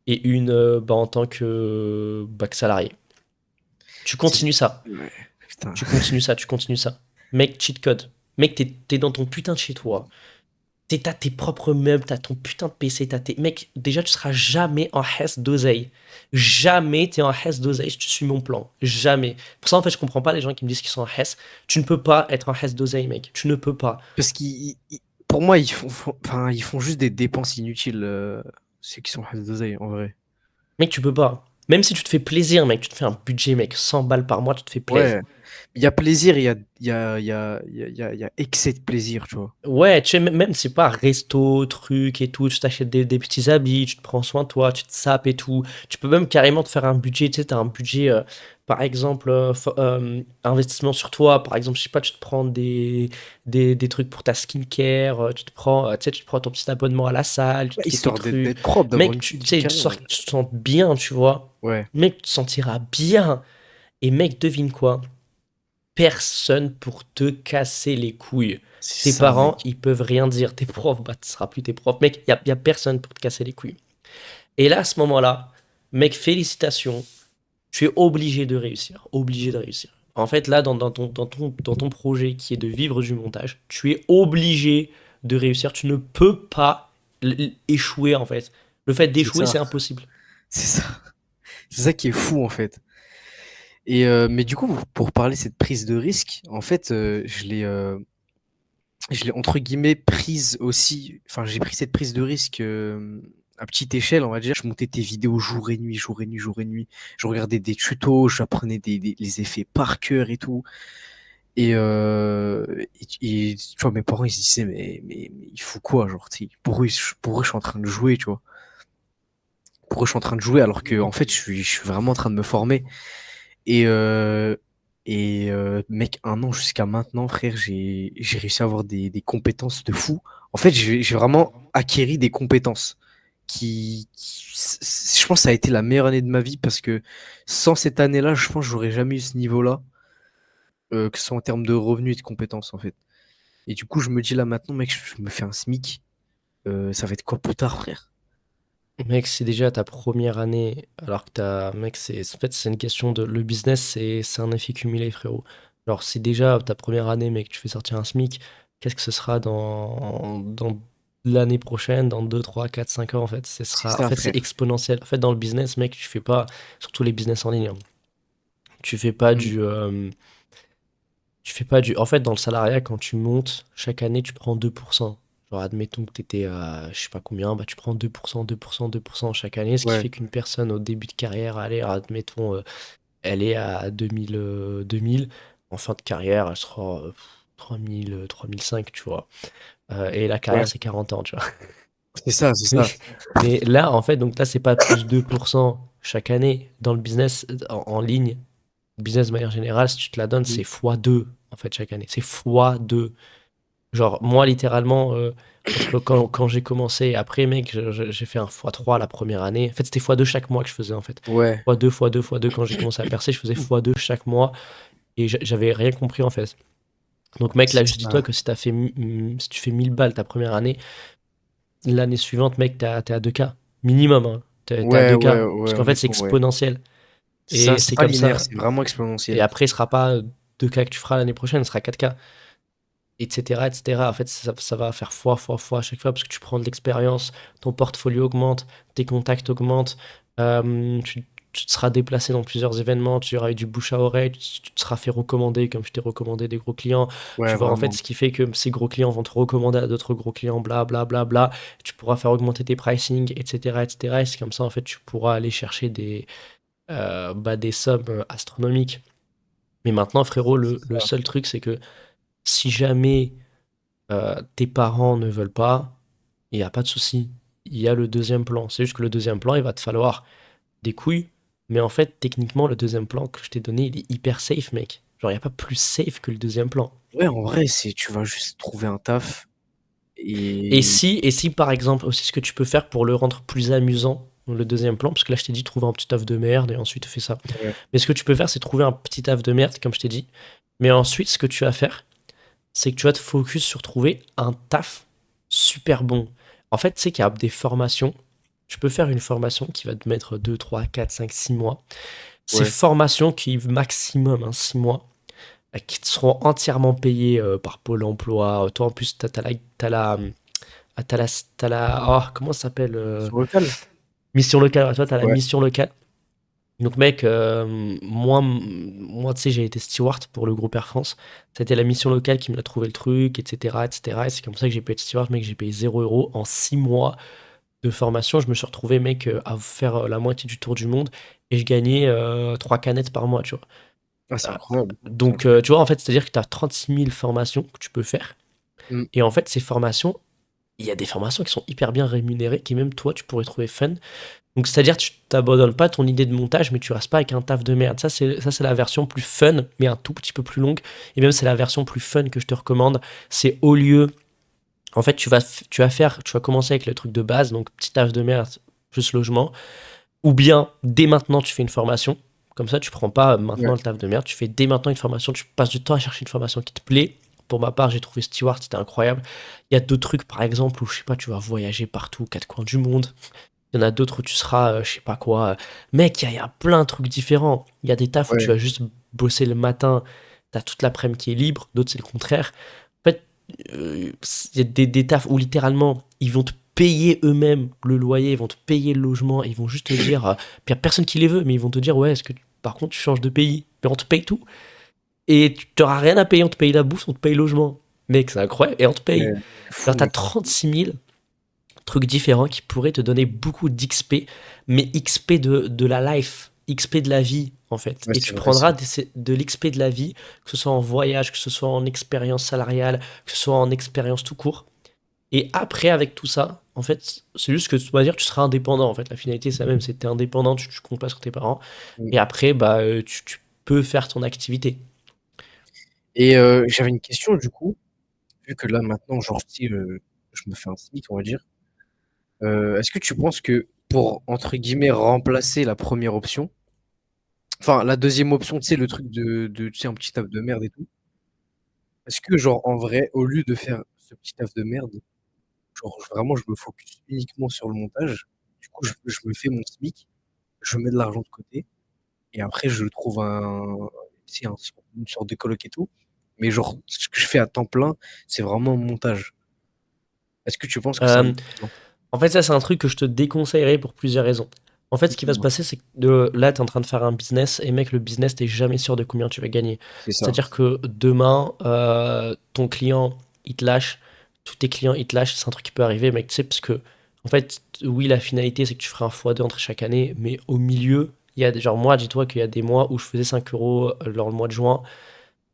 bah, en tant que salarié. Tu C'est- continues ça. Ouais. Putain. Tu continues ça, tu continues ça. Mec, cheat code. Mec, t'es dans ton putain de chez toi. T'as tes propres meubles, t'as ton putain de PC, t'as tes... Mec, déjà, tu seras jamais en hesse d'oseille. Jamais t'es en hesse d'oseille si tu suis mon plan. Jamais. Pour ça, en fait, je comprends pas les gens qui me disent qu'ils sont en hesse. Tu ne peux pas être en hesse d'oseille, mec. Tu ne peux pas. Parce pour moi, enfin, ils font juste des dépenses inutiles, ceux qui sont d'oseille, en vrai. Mec, tu peux pas. Même si tu te fais plaisir, mec, tu te fais un budget, mec, 100 balles par mois, tu te fais plaisir. Ouais. Il y a plaisir, il y a excès de plaisir, tu vois. Ouais, tu sais, même c'est pas resto, truc et tout, tu t'achètes des petits habits, tu te prends soin de toi, tu te sapes et tout. Tu peux même carrément te faire un budget, tu sais, t'as un budget, par exemple, investissement sur toi, par exemple, je sais pas, tu te prends des trucs pour ta skincare, tu te prends, tu sais, tu te prends ton petit abonnement à la salle, tu Ouais, te fais tes histoire d'être trucs. d'être propre, d'avoir Mec, une tu petite vie sais, carrée, en vrai. tu te sens bien, tu vois. Ouais, Mec, tu te sentiras bien. Et mec, devine quoi? Personne pour te casser les couilles. c'est Tes ça, parents, mec. ils peuvent rien dire. Tes profs, bah, tu seras plus tes profs. Mec, y a personne pour te casser les couilles. Et là, à ce moment-là, mec, félicitations. Tu es obligé de réussir. Obligé de réussir. En fait, là, dans ton projet qui est de vivre du montage, tu es obligé de réussir. Tu ne peux pas échouer, en fait. Le fait C'est d'échouer, ça, c'est impossible. c'est ça. C'est ça qui est fou, en fait. Et mais du coup, pour parler de cette prise de risque, en fait, je l'ai entre guillemets prise aussi. Enfin, j'ai pris cette prise de risque à petite échelle, on va dire. Je montais des vidéos jour et nuit, jour et nuit, jour et nuit. Je regardais des tutos, j'apprenais les effets par cœur et tout. Et tu vois, mes parents, ils se disaient, mais il faut quoi, genre, tu sais, pour eux, je suis en train de jouer, tu vois. Pour eux, je suis en train de jouer, alors que, en fait, je suis vraiment en train de me former. Et, mec, 1 an jusqu'à maintenant, frère, j'ai réussi à avoir des compétences de fou. En fait, j'ai vraiment acquéri des compétences je pense que ça a été la meilleure année de ma vie parce que sans cette année-là, je pense que j'aurais jamais eu ce niveau-là. que ce soit en termes de revenus et de compétences, en fait. Et du coup, je me dis là maintenant, mec, je me fais un SMIC. Ça va être quoi plus tard, frère? Mec, c'est déjà ta première année, alors que mec, en fait, c'est une question de, le business, c'est un effet cumulé, frérot. Alors, si déjà ta première année, mec, tu fais sortir un SMIC, qu'est-ce que ce sera dans l'année prochaine, dans 2 3 4 5 ans, en fait? C'est En ça, fait, c'est frère. exponentiel. En fait, dans le business, mec, tu fais pas, surtout les business en ligne, hein, tu fais pas Mm. en fait, dans le salariat, quand tu montes, chaque année, tu prends 2%. Genre, admettons que tu étais à je sais pas combien, bah, tu prends 2%, 2%, 2% chaque année, ce qui Ouais, fait qu'une personne au début de carrière, allez, admettons, elle est à 2000, en fin de carrière, elle sera 3000, 3005, tu vois. Et la ouais. carrière, c'est 40 ans, tu vois. C'est ça, c'est Mais, ça. mais là, en fait, donc là, c'est pas plus 2% chaque année. Dans le business en ligne, business de manière générale, si tu te la donnes, Mm. c'est x2 en fait chaque année. C'est x2. Genre, moi, littéralement, entre quand j'ai commencé et après, mec, j'ai fait un x3 la première année. En fait, c'était x2 chaque mois que je faisais, en fait. Ouais. x2, x2, x2. Quand j'ai commencé à percer, je faisais x2 chaque mois et j'avais rien compris, en fait. Donc, mec, là, C'est juste dis-toi ça. que si tu fais 1000 balles ta première année, l'année suivante, mec, t'es à 2K. Minimum, hein. T'es à Ouais, 2K. ouais, Parce ouais, qu'en fait, c'est honnêtement, ouais. exponentiel. C'est ça, Et c'est c'est pas comme linéaire, ça. c'est vraiment Et exponentiel. après, ce sera pas 2K que tu feras l'année prochaine, ce sera 4K. Etc., etc. En fait, ça va faire fois à chaque fois parce que tu prends de l'expérience, ton portfolio augmente, tes contacts augmentent, tu te seras déplacé dans plusieurs événements, tu auras eu du bouche à oreille, tu te seras fait recommander comme je t'ai recommandé des gros clients. Ouais, Tu vois, en fait, vraiment. ce qui fait que ces gros clients vont te recommander à d'autres gros clients, bla bla bla bla. Tu pourras faire augmenter tes pricing, etc., etc. Et c'est comme ça, en fait, tu pourras aller chercher des sommes astronomiques. Mais maintenant, frérot, le Ça. seul truc, c'est que si jamais tes parents ne veulent pas, il n'y a pas de souci. Il y a le deuxième plan. C'est juste que le deuxième plan, il va te falloir des couilles. Mais en fait, techniquement, le deuxième plan que je t'ai donné, il est hyper safe, mec. Genre, il n'y a pas plus safe que le deuxième plan. Ouais, en vrai, c'est tu vas juste trouver un taf Et et si par exemple, aussi ce que tu peux faire pour le rendre plus amusant, le deuxième plan, parce que là, je t'ai dit, trouver un petit taf de merde et ensuite fais ça. ouais. Mais ce que tu peux faire, c'est trouver un petit taf de merde, comme je t'ai dit. Mais ensuite, ce que tu vas faire, c'est que tu vas te focus sur trouver un taf super bon. En fait, tu sais qu'il y a des formations. Tu peux faire une formation qui va te mettre 2 3 4 5 6 mois. Ces Ouais. formations qui, maximum, 6 mois, qui te seront entièrement payées par Pôle emploi. Toi, en plus, comment ça s'appelle Sur local? mission locale. Ouais, toi, tu as la Ouais. mission locale. Donc mec, moi tu sais, j'ai été steward pour le groupe Air France. C'était la mission locale qui me l'a trouvé le truc, etc., etc. Et c'est comme ça que j'ai pu être steward, mec. J'ai payé 0 € en 6 mois de formation. Je me suis retrouvé, mec, à faire la moitié du tour du monde et je gagnais 3 canettes par mois, tu vois. Ah, c'est Euh, incroyable. C'est donc, incroyable. tu vois, en fait, c'est-à-dire que tu as 36 000 formations que tu peux faire. Mm. Et en fait, ces formations, il y a des formations qui sont hyper bien rémunérées, qui même toi, tu pourrais trouver fun. Donc, c'est-à-dire, tu t'abandonnes pas ton idée de montage, mais tu restes pas avec un taf de merde. Ça, c'est la version plus fun, mais un tout petit peu plus longue. Et même, c'est la version plus fun que je te recommande. C'est au lieu. En fait, tu vas commencer avec le truc de base, donc petit taf de merde plus logement. Ou bien, dès maintenant, tu fais une formation. Comme ça, tu prends pas maintenant Ouais. le taf de merde. Tu fais dès maintenant une formation. Tu passes du temps à chercher une formation qui te plaît. Pour ma part, j'ai trouvé Steward, c'était incroyable. Il y a d'autres trucs, par exemple, où je sais pas, tu vas voyager partout, aux quatre coins du monde. Il y en a d'autres où tu seras, je sais pas quoi. Mec, il y a plein de trucs différents. Il y a des tafs où tu Ouais. vas juste bosser le matin, t'as toute l'après-midi qui est libre. D'autres, c'est le contraire. En fait, il y a des tafs où littéralement, ils vont te payer eux-mêmes le loyer, ils vont te payer le logement, et ils vont juste te dire, puis il y a personne qui les veut, mais ils vont te dire, ouais, est-ce que par contre tu changes de pays? Mais on te paye tout. Et tu n'auras rien à payer, on te paye la bouffe, on te paye le logement. Mec, c'est incroyable, et on te Ouais. paye. Fou, Genre, t'as mec. 36 000 trucs différents qui pourraient te donner beaucoup d'XP, mais XP de la life, XP de la vie, en fait. Ouais, Et c'est tu vrai ça. prendras de l'XP de la vie, que ce soit en voyage, que ce soit en expérience salariale, que ce soit en expérience tout court. Et après, avec tout ça, en fait, c'est juste que tu vas dire tu seras indépendant. En fait, la finalité, c'est la même, c'est que t'es indépendant, tu comptes pas sur tes parents. Mm. Et après, bah, tu peux faire ton activité. Et j'avais une question du coup, vu que là maintenant, genre, si je me fais un SMIC, on va dire, est-ce que tu penses que pour, entre guillemets, remplacer la première option, Enfin, la deuxième option, tu sais, le truc tu sais, un petit taf de merde et tout. Est-ce que, genre, en vrai, au lieu de faire ce petit taf de merde, genre, vraiment, je me focus uniquement sur le montage. Du coup, je me fais mon SMIC, je mets de l'argent de côté, et après, je trouve tu sais, une sorte de coloc et tout. Mais genre, ce que je fais à temps plein, c'est vraiment mon montage. Est-ce que tu penses que c'est un Euh, bon plan? En fait, ça, c'est un truc que je te déconseillerais pour plusieurs raisons. En fait, ce qui va se Dis-moi. passer, c'est que là, tu es en train de faire un business et mec, le business, t'es jamais sûr de combien tu vas gagner. C'est ça. C'est-à-dire que demain, ton client, il te lâche, tous tes clients, ils te lâchent, c'est un truc qui peut arriver, mec, tu sais, parce que, en fait, oui, la finalité, c'est que tu feras un x2 entre chaque année, mais au milieu, il y a genre, moi, dis-toi qu'il y a des mois où je faisais 5 euros lors le mois de juin,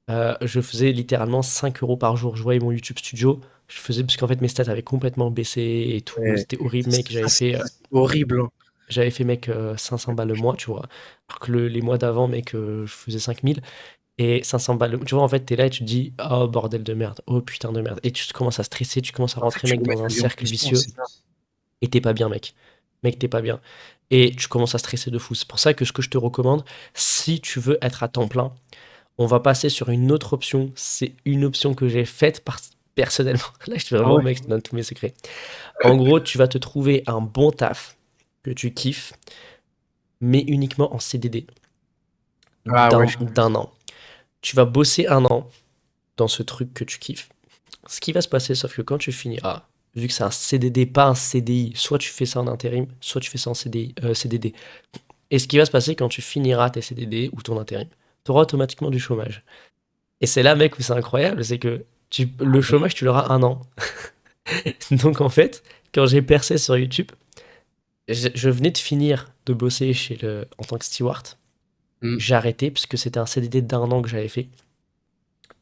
je faisais littéralement 5 euros par jour. Je voyais mon YouTube Studio. Je faisais parce qu'en fait mes stats avaient complètement baissé et tout. Ouais. C'était horrible, mec. Ça, c'est horrible, hein. J'avais fait mec 500 balles le mois, tu vois. Alors que les mois d'avant, mec, je faisais 5000 et 500 balles. Tu vois, en fait, t'es là et tu te dis, oh bordel de merde, oh putain de merde. Et tu commences à stresser, tu commences à En fait, rentrer, tu mec, remets dans un ta vie en cercle question, vicieux c'est ça. et t'es pas bien, mec. Mec, t'es pas bien. Et tu commences à stresser de fou. C'est pour ça que ce que je te recommande, si tu veux être à temps plein, on va passer sur une autre option. C'est une option que j'ai faite personnellement. Là, je te Ah vraiment, ouais? mec, je te donne tous mes secrets. En gros, tu vas te trouver un bon taf que tu kiffes, mais uniquement en CDD Ah ouais, d'un an. Tu vas bosser un an dans ce truc que tu kiffes. Ce qui va se passer, sauf que quand tu finiras, vu que c'est un CDD, pas un CDI, soit tu fais ça en intérim, soit tu fais ça en CDI, CDD. Et ce qui va se passer quand tu finiras tes CDD ou ton intérim, tu auras automatiquement du chômage. Et c'est là, mec, où c'est incroyable, c'est que le chômage, tu l'auras un an. Donc en fait, quand j'ai percé sur YouTube, je venais de finir de bosser en tant que steward. Hmm. J'ai arrêté parce que c'était un CDD d'un an que j'avais fait.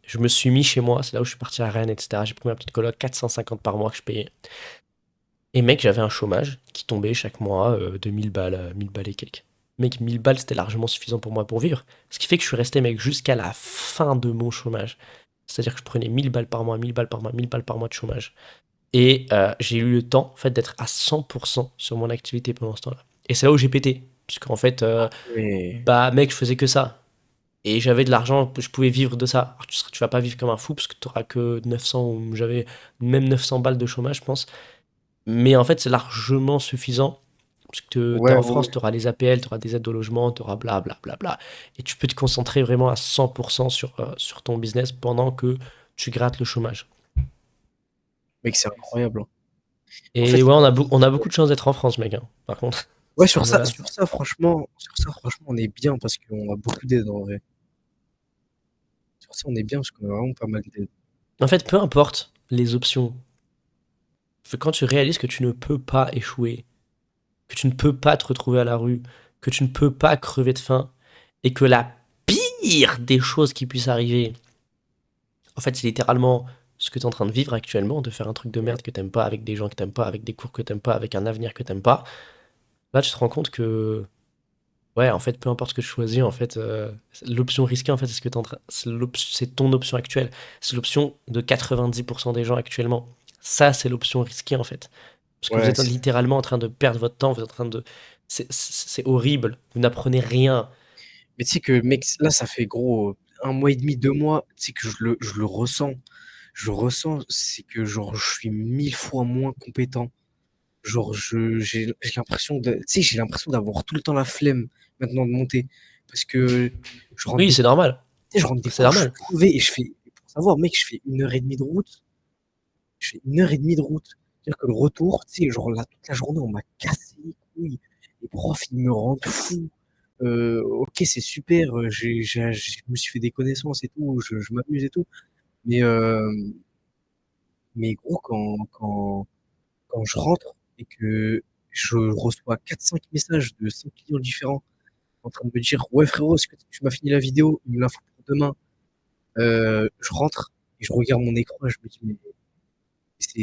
Je me suis mis chez moi, c'est là où je suis parti à Rennes, etc. J'ai pris ma petite coloc, 450 par mois que je payais. Et mec, j'avais un chômage qui tombait chaque mois de 1000 balles, 1000 balles et quelques. Mec, 1000 balles, c'était largement suffisant pour moi pour vivre. Ce qui fait que je suis resté, mec, jusqu'à la fin de mon chômage. C'est-à-dire que je prenais 1000 balles par mois, 1000 balles par mois, 1000 balles par mois de chômage. Et j'ai eu le temps, en fait, d'être à 100% sur mon activité pendant ce temps-là. Et c'est là où j'ai pété. Parce qu'en fait, Ouais. bah, mec, je faisais que ça. Et j'avais de l'argent, je pouvais vivre de ça. Alors, tu vas pas vivre comme un fou, parce que tu auras que 900, ou j'avais même 900 balles de chômage, je pense. Mais en fait, c'est largement suffisant. Parce que tu es Ouais, en ouais. France, tu auras les APL, tu auras des aides au logement, tu auras bla bla bla bla. Et tu peux te concentrer vraiment à 100% sur ton business pendant que tu grattes le chômage. Mec, c'est incroyable, hein. En fait, Et ouais, on a beaucoup de chance d'être en France, mec, hein, par contre. ouais, Ce niveau-là. sur ça, franchement, on est bien parce qu'on a beaucoup d'aide en vrai. Sur ça, on est bien parce qu'on a vraiment pas mal d'aide. En fait, peu importe les options, quand tu réalises que tu ne peux pas échouer, que tu ne peux pas te retrouver à la rue, que tu ne peux pas crever de faim, et que la pire des choses qui puissent arriver, en fait, c'est littéralement ce que tu es en train de vivre actuellement, de faire un truc de merde que t'aimes pas, avec des gens que t'aimes pas, avec des cours que t'aimes pas, avec un avenir que t'aimes pas. Là, tu te rends compte que, ouais, en fait, peu importe ce que tu choisis, en fait, l'option risquée, en fait, c'est ce que t'es en train, c'est ton option actuelle. C'est l'option de 90% des gens actuellement. Ça, c'est l'option risquée, en fait. Parce que vous Ouais, êtes littéralement en train de perdre votre temps, vous êtes en train de. C'est horrible, vous n'apprenez rien. mais tu sais que, mec, là, ça fait gros un mois et demi, 2 mois, tu sais que je le ressens. Je ressens, c'est que genre, je suis 1000 fois moins compétent. Genre, j'ai l'impression tu sais, j'ai l'impression d'avoir tout le temps la flemme maintenant de monter. Parce que je rentre Oui, des c'est cours, normal. tu sais, je rentre des C'est cours, je suis normal. crevé et pour savoir, mec, je fais 1 heure et demie de route. Je fais 1 heure et demie de route. C'est-à-dire que le retour, tu sais, genre là, toute la journée, on m'a cassé les couilles. Les profs, ils me rendent fou. Ok, c'est super, je me suis fait des connaissances et tout, je m'amuse et tout. Mais, mais gros, quand je rentre et que je reçois 4 5 messages de 5 clients différents en train de me dire, ouais frérot, est-ce que tu m'as fini la vidéo? Il me la faut pour demain. Je rentre et je regarde mon écran et je me dis, mais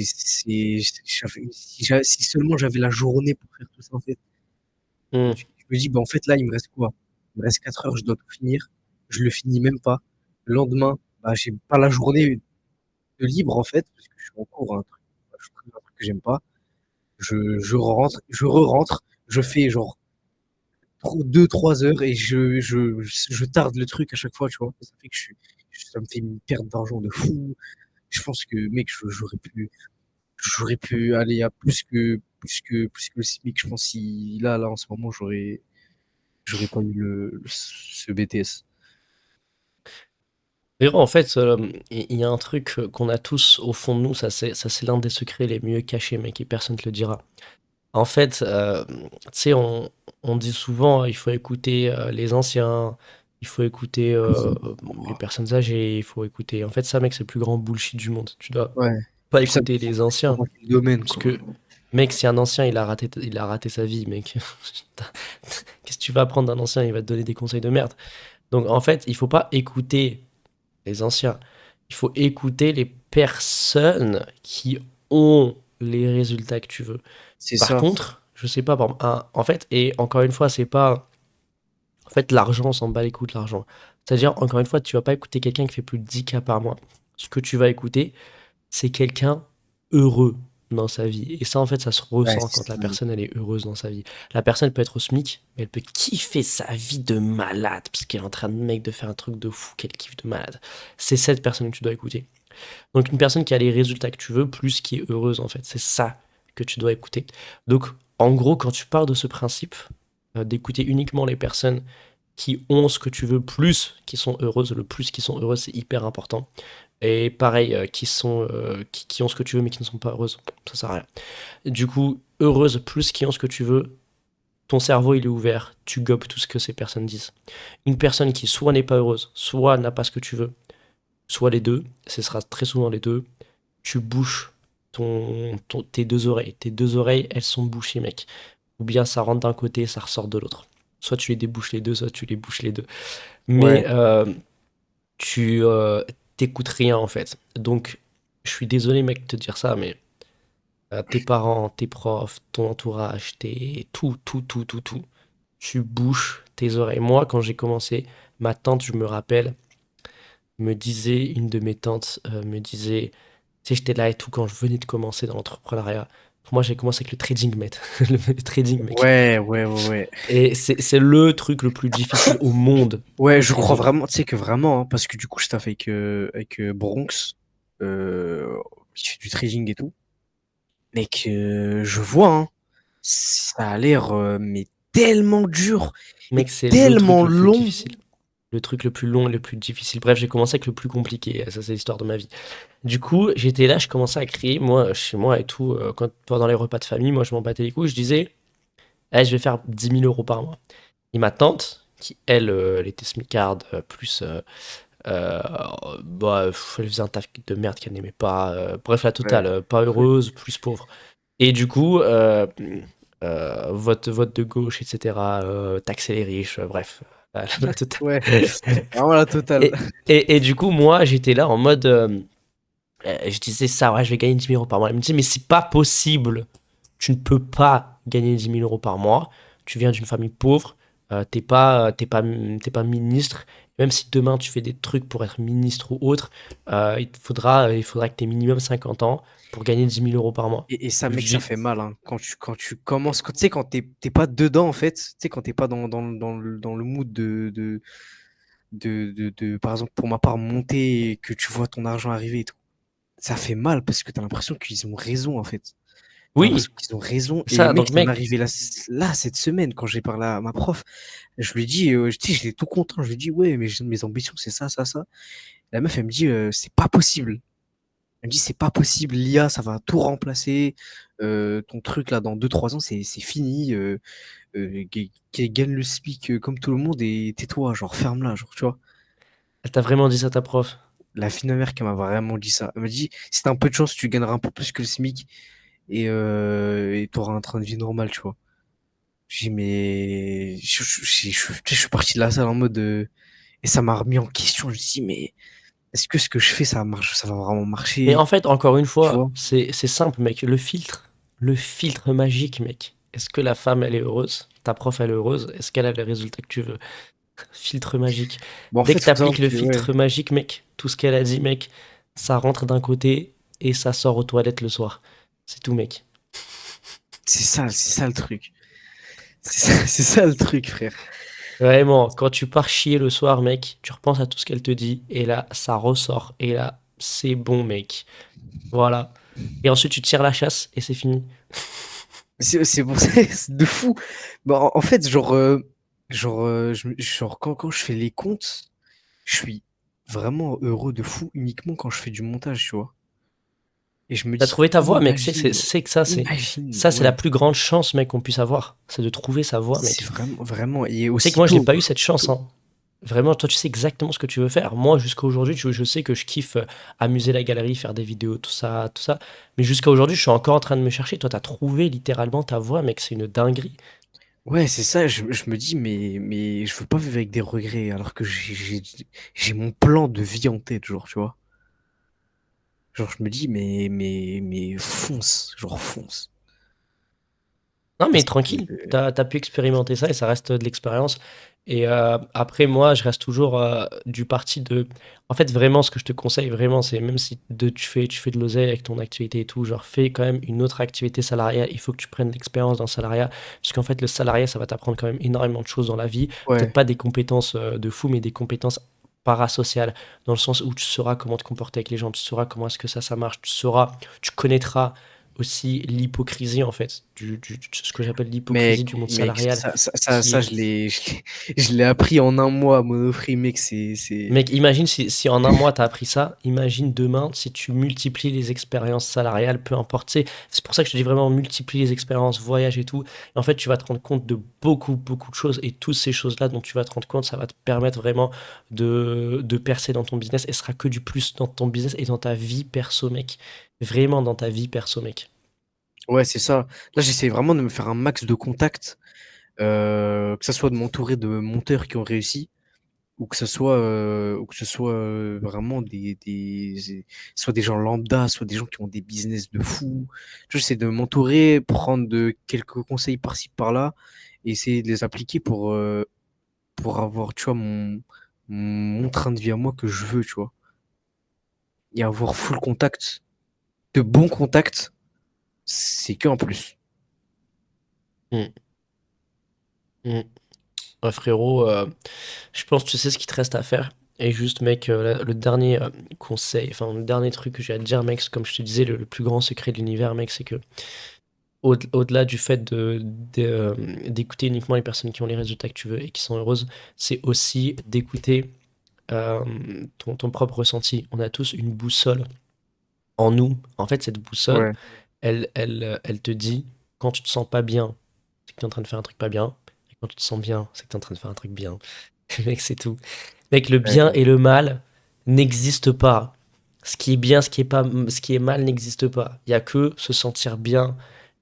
si seulement j'avais la journée pour faire tout ça, en fait. Hmm. Je me dis, bah, en fait, là, il me reste quoi? Il me reste 4 heures, je dois tout finir. Je le finis même pas. Le lendemain, bah, j'ai pas la journée de libre, en fait, parce que je suis en cours, un truc, je suis un truc que j'aime pas. Je rentre, je re-rentre, je fais genre 2-3 heures et je tarde le truc à chaque fois, tu vois. Ça fait que ça me fait une perte d'argent de fou. Je pense que, mec, j'aurais pu aller à plus que le SMIC. Je pense si là, en ce moment, j'aurais pas eu ce BTS. D'ailleurs, en fait, il y a un truc qu'on a tous au fond de nous, ça c'est l'un des secrets les mieux cachés, mec, et personne te le dira. En fait, tu sais, on dit souvent, il faut écouter les anciens, il faut écouter les personnes âgées, il faut écouter. En fait, ça, mec, c'est le plus grand bullshit du monde. Tu dois Ouais. pas Puis ça écouter les dépend anciens, dans quel domaine, parce quoi. que, mec, si un ancien, il a raté sa vie, mec. Qu'est-ce que tu vas apprendre d'un ancien? Il va te donner des conseils de merde. Donc, en fait, il faut pas écouter les anciens. Il faut écouter les personnes qui ont les résultats que tu veux. C'est Par ça. contre, je sais pas, en fait, et encore une fois, c'est pas. En fait, l'argent, on s'en bat les couilles de l'argent. C'est-à-dire, encore une fois, tu vas pas écouter quelqu'un qui fait plus de 10K par mois. Ce que tu vas écouter, c'est quelqu'un heureux dans sa vie. Et ça, en fait, ça se Ouais, ressent c'est quand la ça. personne, elle est heureuse dans sa vie. La personne peut être au SMIC, mais elle peut kiffer sa vie de malade, parce qu'elle est en train de, mec, de faire un truc de fou, qu'elle kiffe de malade. C'est cette personne que tu dois écouter. Donc, une personne qui a les résultats que tu veux, plus qui est heureuse, en fait. C'est ça que tu dois écouter. Donc, en gros, quand tu pars de ce principe, d'écouter uniquement les personnes qui ont ce que tu veux, plus qui sont heureuses, le plus qui sont heureuses, c'est hyper important. Et pareil, qui ont ce que tu veux mais qui ne sont pas heureuses, ça sert à rien. Du coup, heureuse plus qui ont ce que tu veux, ton cerveau il est ouvert, tu gobes tout ce que ces personnes disent. Une personne qui soit n'est pas heureuse, soit n'a pas ce que tu veux, soit les deux, ce sera très souvent les deux, tu bouches tes deux oreilles. Tes deux oreilles, elles sont bouchées, mec. Ou bien ça rentre d'un côté, ça ressort de l'autre. Soit tu les débouches les deux, soit tu les bouches les deux. Mais Ouais. tu t'écoutes rien en fait. Donc, je suis désolé, mec, de te dire ça, mais tes parents, tes profs, ton entourage, tout, tu bouches tes oreilles. Moi, quand j'ai commencé, ma tante, je me rappelle, me disait, une de mes tantes me disait, tu sais, j'étais là et tout quand je venais de commencer dans l'entrepreneuriat. Pour moi, j'ai commencé avec le trading, mec. Le trading, mec. Ouais, ouais, ouais, ouais. Et c'est le truc le plus difficile au monde, Ouais, le je crois trading. vraiment, tu sais que vraiment, hein, parce que du coup, je taffe avec Bronx, qui fait du trading et tout. Mec, je vois, hein, ça a l'air, mais tellement dur et Mec, c'est le truc tellement le plus long. difficile. Le truc le plus long et le plus difficile. Bref, j'ai commencé avec le plus compliqué. Ça, c'est l'histoire de ma vie. Du coup, j'étais là, je commençais à crier, moi, chez moi et tout. Pendant les repas de famille, moi, je m'en battais les couilles. Je disais, eh, je vais faire 10 000 € par mois. Et ma tante, qui, elle, elle était smicarde, plus. Euh, elle faisait un taf de merde qu'elle n'aimait pas. Bref, la Ouais, totale. Pas heureuse, plus pauvre. Et du coup, vote de gauche, etc. Taxer les riches, bref. La totale. ouais, vraiment la totale. Et, et du coup, moi, j'étais là en mode. Je disais ça, ouais, je vais gagner 10 000 € par mois. Elle me disait, mais c'est pas possible. Tu ne peux pas gagner 10 000 € par mois. Tu viens d'une famille pauvre. T'es pas ministre. Même si demain tu fais des trucs pour être ministre ou autre, il faudra que tu aies minimum 50 ans pour gagner 10 000 € par mois. Et ça, Je mec, ça dis, fait mal, hein. Quand tu commences, tu sais, quand t'es pas dedans, en fait, tu sais, quand t'es pas dans le mood par exemple, pour ma part, monter et que tu vois ton argent arriver et tout, ça fait mal parce que t'as l'impression qu'ils ont raison, en fait. T'as l'impression oui, qu'ils ont raison. Et ça, mec, donc ça m'est mec, arrivé là, cette semaine, quand j'ai parlé à ma prof. Je lui ai dit, tu sais, j'étais tout content. Je lui ai dit, ouais, mais mes ambitions, c'est ça, ça, ça. La meuf, elle me dit, c'est pas possible. Elle me dit, c'est pas possible, l'IA, ça va tout remplacer. Ton truc, là, dans 2-3 ans, c'est fini. Gagne le SMIC comme tout le monde et tais-toi, genre, ferme-la, genre, tu vois. elle t'a vraiment dit ça, ta prof. La fille de ma mère qui m'a vraiment dit ça. Elle m'a dit, si t'as un peu de chance, tu gagneras un peu plus que le SMIC et t'auras un train de vie normal, tu vois. J'ai dit, mais je suis parti de la salle en mode, et ça m'a remis en question. Je me suis dit, mais est-ce que ce que je fais, ça marche, ça va vraiment Mais marcher, en fait, encore une tu fois, vois? c'est simple, mec. Le filtre magique, mec. Est-ce que la femme, elle est heureuse? Ta prof, elle est heureuse? Est-ce qu'elle a les résultats que tu veux? Filtre magique. Bon, en Dès fait, que faut savoir t'appliques le que, ouais, filtre magique, mec, tout ce qu'elle a dit, mec, ça rentre d'un côté et ça sort aux toilettes le soir. C'est tout, mec. c'est ça le truc. C'est ça le truc, frère. Vraiment, quand tu pars chier le soir, mec, tu repenses à tout ce qu'elle te dit, et là, ça ressort. Et là, c'est bon, mec. Voilà. Et ensuite, tu tires la chasse, et c'est fini. C'est pour ça, c'est de fou. Bah, en fait, genre quand je fais les comptes, je suis vraiment heureux de fou uniquement quand je fais du montage, tu vois. Et je me T'as dis, trouvé ta voix, mec. imagine, C'est que ça, imagine, ça, c'est la ouais. plus grande chance, mec, qu'on puisse avoir. C'est de trouver sa voix, C'est mec. vraiment, vraiment. Et Tu sais que moi, j'ai aussitôt, pas eu cette chance, hein. Vraiment, toi, tu sais exactement ce que tu veux faire. Moi, jusqu'à aujourd'hui, je sais que je kiffe amuser la galerie, faire des vidéos, tout ça, tout ça. Mais jusqu'à aujourd'hui, je suis encore en train de me chercher. Toi, t'as trouvé littéralement ta voix, mec. C'est une dinguerie. ouais, c'est ça, je me dis, mais je veux pas vivre avec des regrets, alors que j'ai mon plan de vie en tête, genre, tu vois. Genre, je me dis, mais fonce, genre, fonce. Non, mais Parce que, tranquille, t'as pu expérimenter ça et ça reste de l'expérience. Et après, moi, je reste toujours du parti de. En fait, vraiment, ce que je te conseille, vraiment, c'est même si tu fais de l'oseille avec ton activité et tout, genre, fais quand même une autre activité salariale. Il faut que tu prennes l'expérience d'un salariat. Parce qu'en fait, le salariat, ça va t'apprendre quand même énormément de choses dans la vie. Peut-être ouais, pas des compétences de fou, mais des compétences parasociales, dans le sens où tu sauras comment te comporter avec les gens, tu sauras comment est-ce que ça marche, tu connaîtras aussi l'hypocrisie en fait, ce que j'appelle l'hypocrisie du monde mec, salarial, qui ça, est... je l'ai appris en un mois, Monoprix, mec, Mec, imagine si en un mois t'as appris ça, imagine demain si tu multiplies les expériences salariales, peu importe, c'est pour ça que je te dis vraiment multiplie les expériences, voyage et tout, et en fait tu vas te rendre compte de beaucoup, beaucoup de choses, et toutes ces choses-là dont tu vas te rendre compte, ça va te permettre vraiment de percer dans ton business, et ce sera que du plus dans ton business et dans ta vie perso, mec. Vraiment dans ta vie perso, mec. ouais, c'est ça. Là, j'essaie vraiment de me faire un max de contacts, que ça soit de m'entourer de monteurs qui ont réussi, ou que ce soit vraiment soit des gens lambda, soit des gens qui ont des business de fou. Tu vois, j'essaie de m'entourer, prendre quelques conseils par-ci par-là, et essayer de les appliquer pour avoir, tu vois, mon train de vie à moi que je veux, tu vois. Et avoir full contact, de bons contacts, c'est que en plus. Mm. Mm. Ouais, frérot, je pense que tu sais ce qu'il te reste à faire. Et juste, mec, le dernier conseil, enfin, le dernier truc que j'ai à te dire, mec, c'est comme je te disais, le plus grand secret de l'univers, mec, c'est que au-delà du fait d'écouter uniquement les personnes qui ont les résultats que tu veux et qui sont heureuses, c'est aussi d'écouter euh, ton propre ressenti. On a tous une boussole en nous. En fait, cette boussole, Ouais, elle te dit quand tu te sens pas bien, c'est que tu es en train de faire un truc pas bien. Et quand tu te sens bien, c'est que tu es en train de faire un truc bien. Mec, c'est tout. Mec, le bien ouais. et le mal n'existent pas. Ce qui est bien, ce qui est mal n'existe pas. Il y a que se sentir bien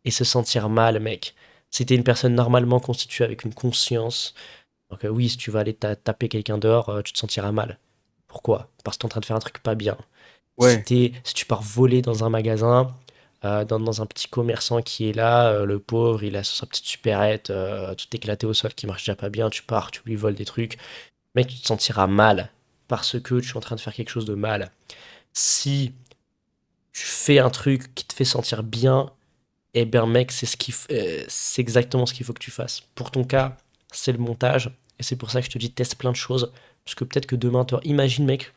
et se sentir mal, mec. Si t'es une personne normalement constituée avec une conscience, donc oui, si tu vas aller taper quelqu'un dehors, tu te sentiras mal. Pourquoi? Parce que t'es en train de faire un truc pas bien. Ouais, Si tu pars voler dans un magasin, dans un petit commerçant qui est là, le pauvre, il a sa petite supérette, tout éclaté au sol, qui marche déjà pas bien, tu pars, tu lui voles des trucs. Mec, tu te sentiras mal parce que tu es en train de faire quelque chose de mal. Si tu fais un truc qui te fait sentir bien, eh ben mec, c'est exactement ce qu'il faut que tu fasses. Pour ton cas, c'est le montage et c'est pour ça que je te dis teste plein de choses parce que peut-être que demain, toi, imagine mec,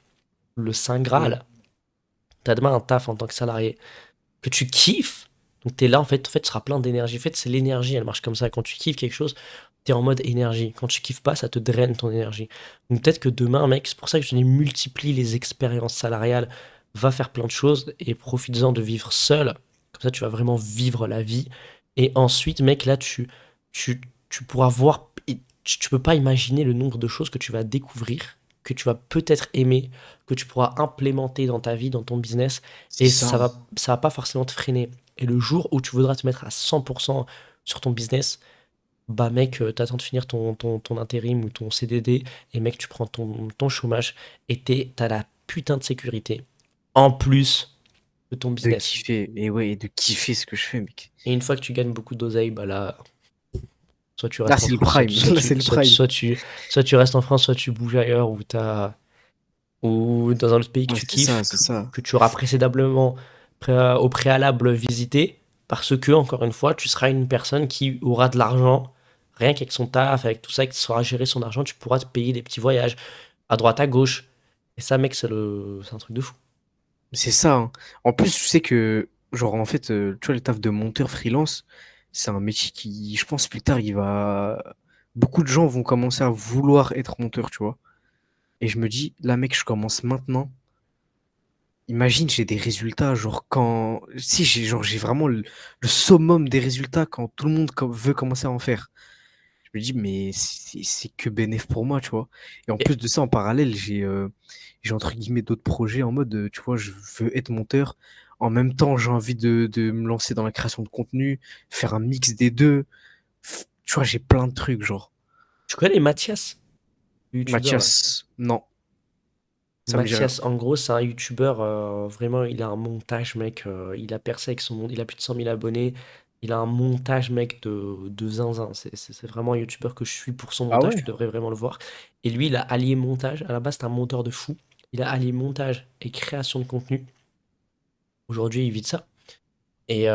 le Saint mm, Graal. T'as demain un taf en tant que salarié que tu kiffes. Donc t'es là en fait, tu seras plein d'énergie. En fait, c'est l'énergie, elle marche comme ça. Quand tu kiffes quelque chose, t'es en mode énergie. Quand tu kiffes pas, ça te draine ton énergie. Donc peut-être que demain, mec, c'est pour ça que je dis multiplie les expériences salariales, va faire plein de choses et profites-en de vivre seul. Comme ça, tu vas vraiment vivre la vie. Et ensuite, mec, là, tu, tu pourras voir. Et tu peux pas imaginer le nombre de choses que tu vas découvrir, que tu vas peut-être aimer, que tu pourras implémenter dans ta vie, dans ton business c'est et ça. ça va pas forcément te freiner. Et le jour où tu voudras te mettre à 100% sur ton business, bah mec, t'attends de finir ton intérim ou ton CDD, et mec, tu prends ton chômage, et t'as la putain de sécurité, en plus de ton De business. kiffer, et ouais, et de kiffer ce que je fais, mec. Et une fois que tu gagnes beaucoup d'oseille, bah là, soit tu Là, restes en c'est le France, prime. Là, c'est le prime. soit tu restes en France, soit tu bouges ailleurs, ou dans un autre pays que Ouais, tu kiffes, c'est ça. que tu auras au préalable visité, parce que, encore une fois, tu seras une personne qui aura de l'argent rien qu'avec son taf, avec tout ça, qu'il saura gérer son argent, tu pourras te payer des petits voyages à droite, à gauche. Et ça, mec, c'est un truc de fou. C'est ça, hein. En plus, tu sais que, genre, en fait, tu vois, le taf de monteur freelance, c'est un métier qui, je pense, plus tard, il va. Beaucoup de gens vont commencer à vouloir être monteur, tu vois. Et je me dis, là, mec, je commence maintenant. Imagine, j'ai des résultats, genre, quand. Si, j'ai vraiment le summum des résultats quand tout le monde veut commencer à en faire. Je me dis, mais c'est que bénéf pour moi, tu vois. Et en Et plus de ça, en parallèle, j'ai entre guillemets d'autres projets en mode, tu vois, je veux être monteur. En même temps, j'ai envie de me lancer dans la création de contenu, faire un mix des deux. Tu vois, j'ai plein de trucs, genre. tu connais Mathias, le youtubeur là? Mathias, non, ça me dit rien. Mathias, en gros, c'est un youtubeur, vraiment, il a un montage, mec. Il a percé avec son monde, il a plus de 100 000 abonnés. Il a un montage, mec, de zinzin. C'est vraiment un youtubeur que je suis pour son Ah montage, ouais? tu devrais vraiment le voir. Et lui, il a allié montage. À la base, c'est un monteur de fou. Il a allié montage et création de contenu. Aujourd'hui, il vit de ça. Et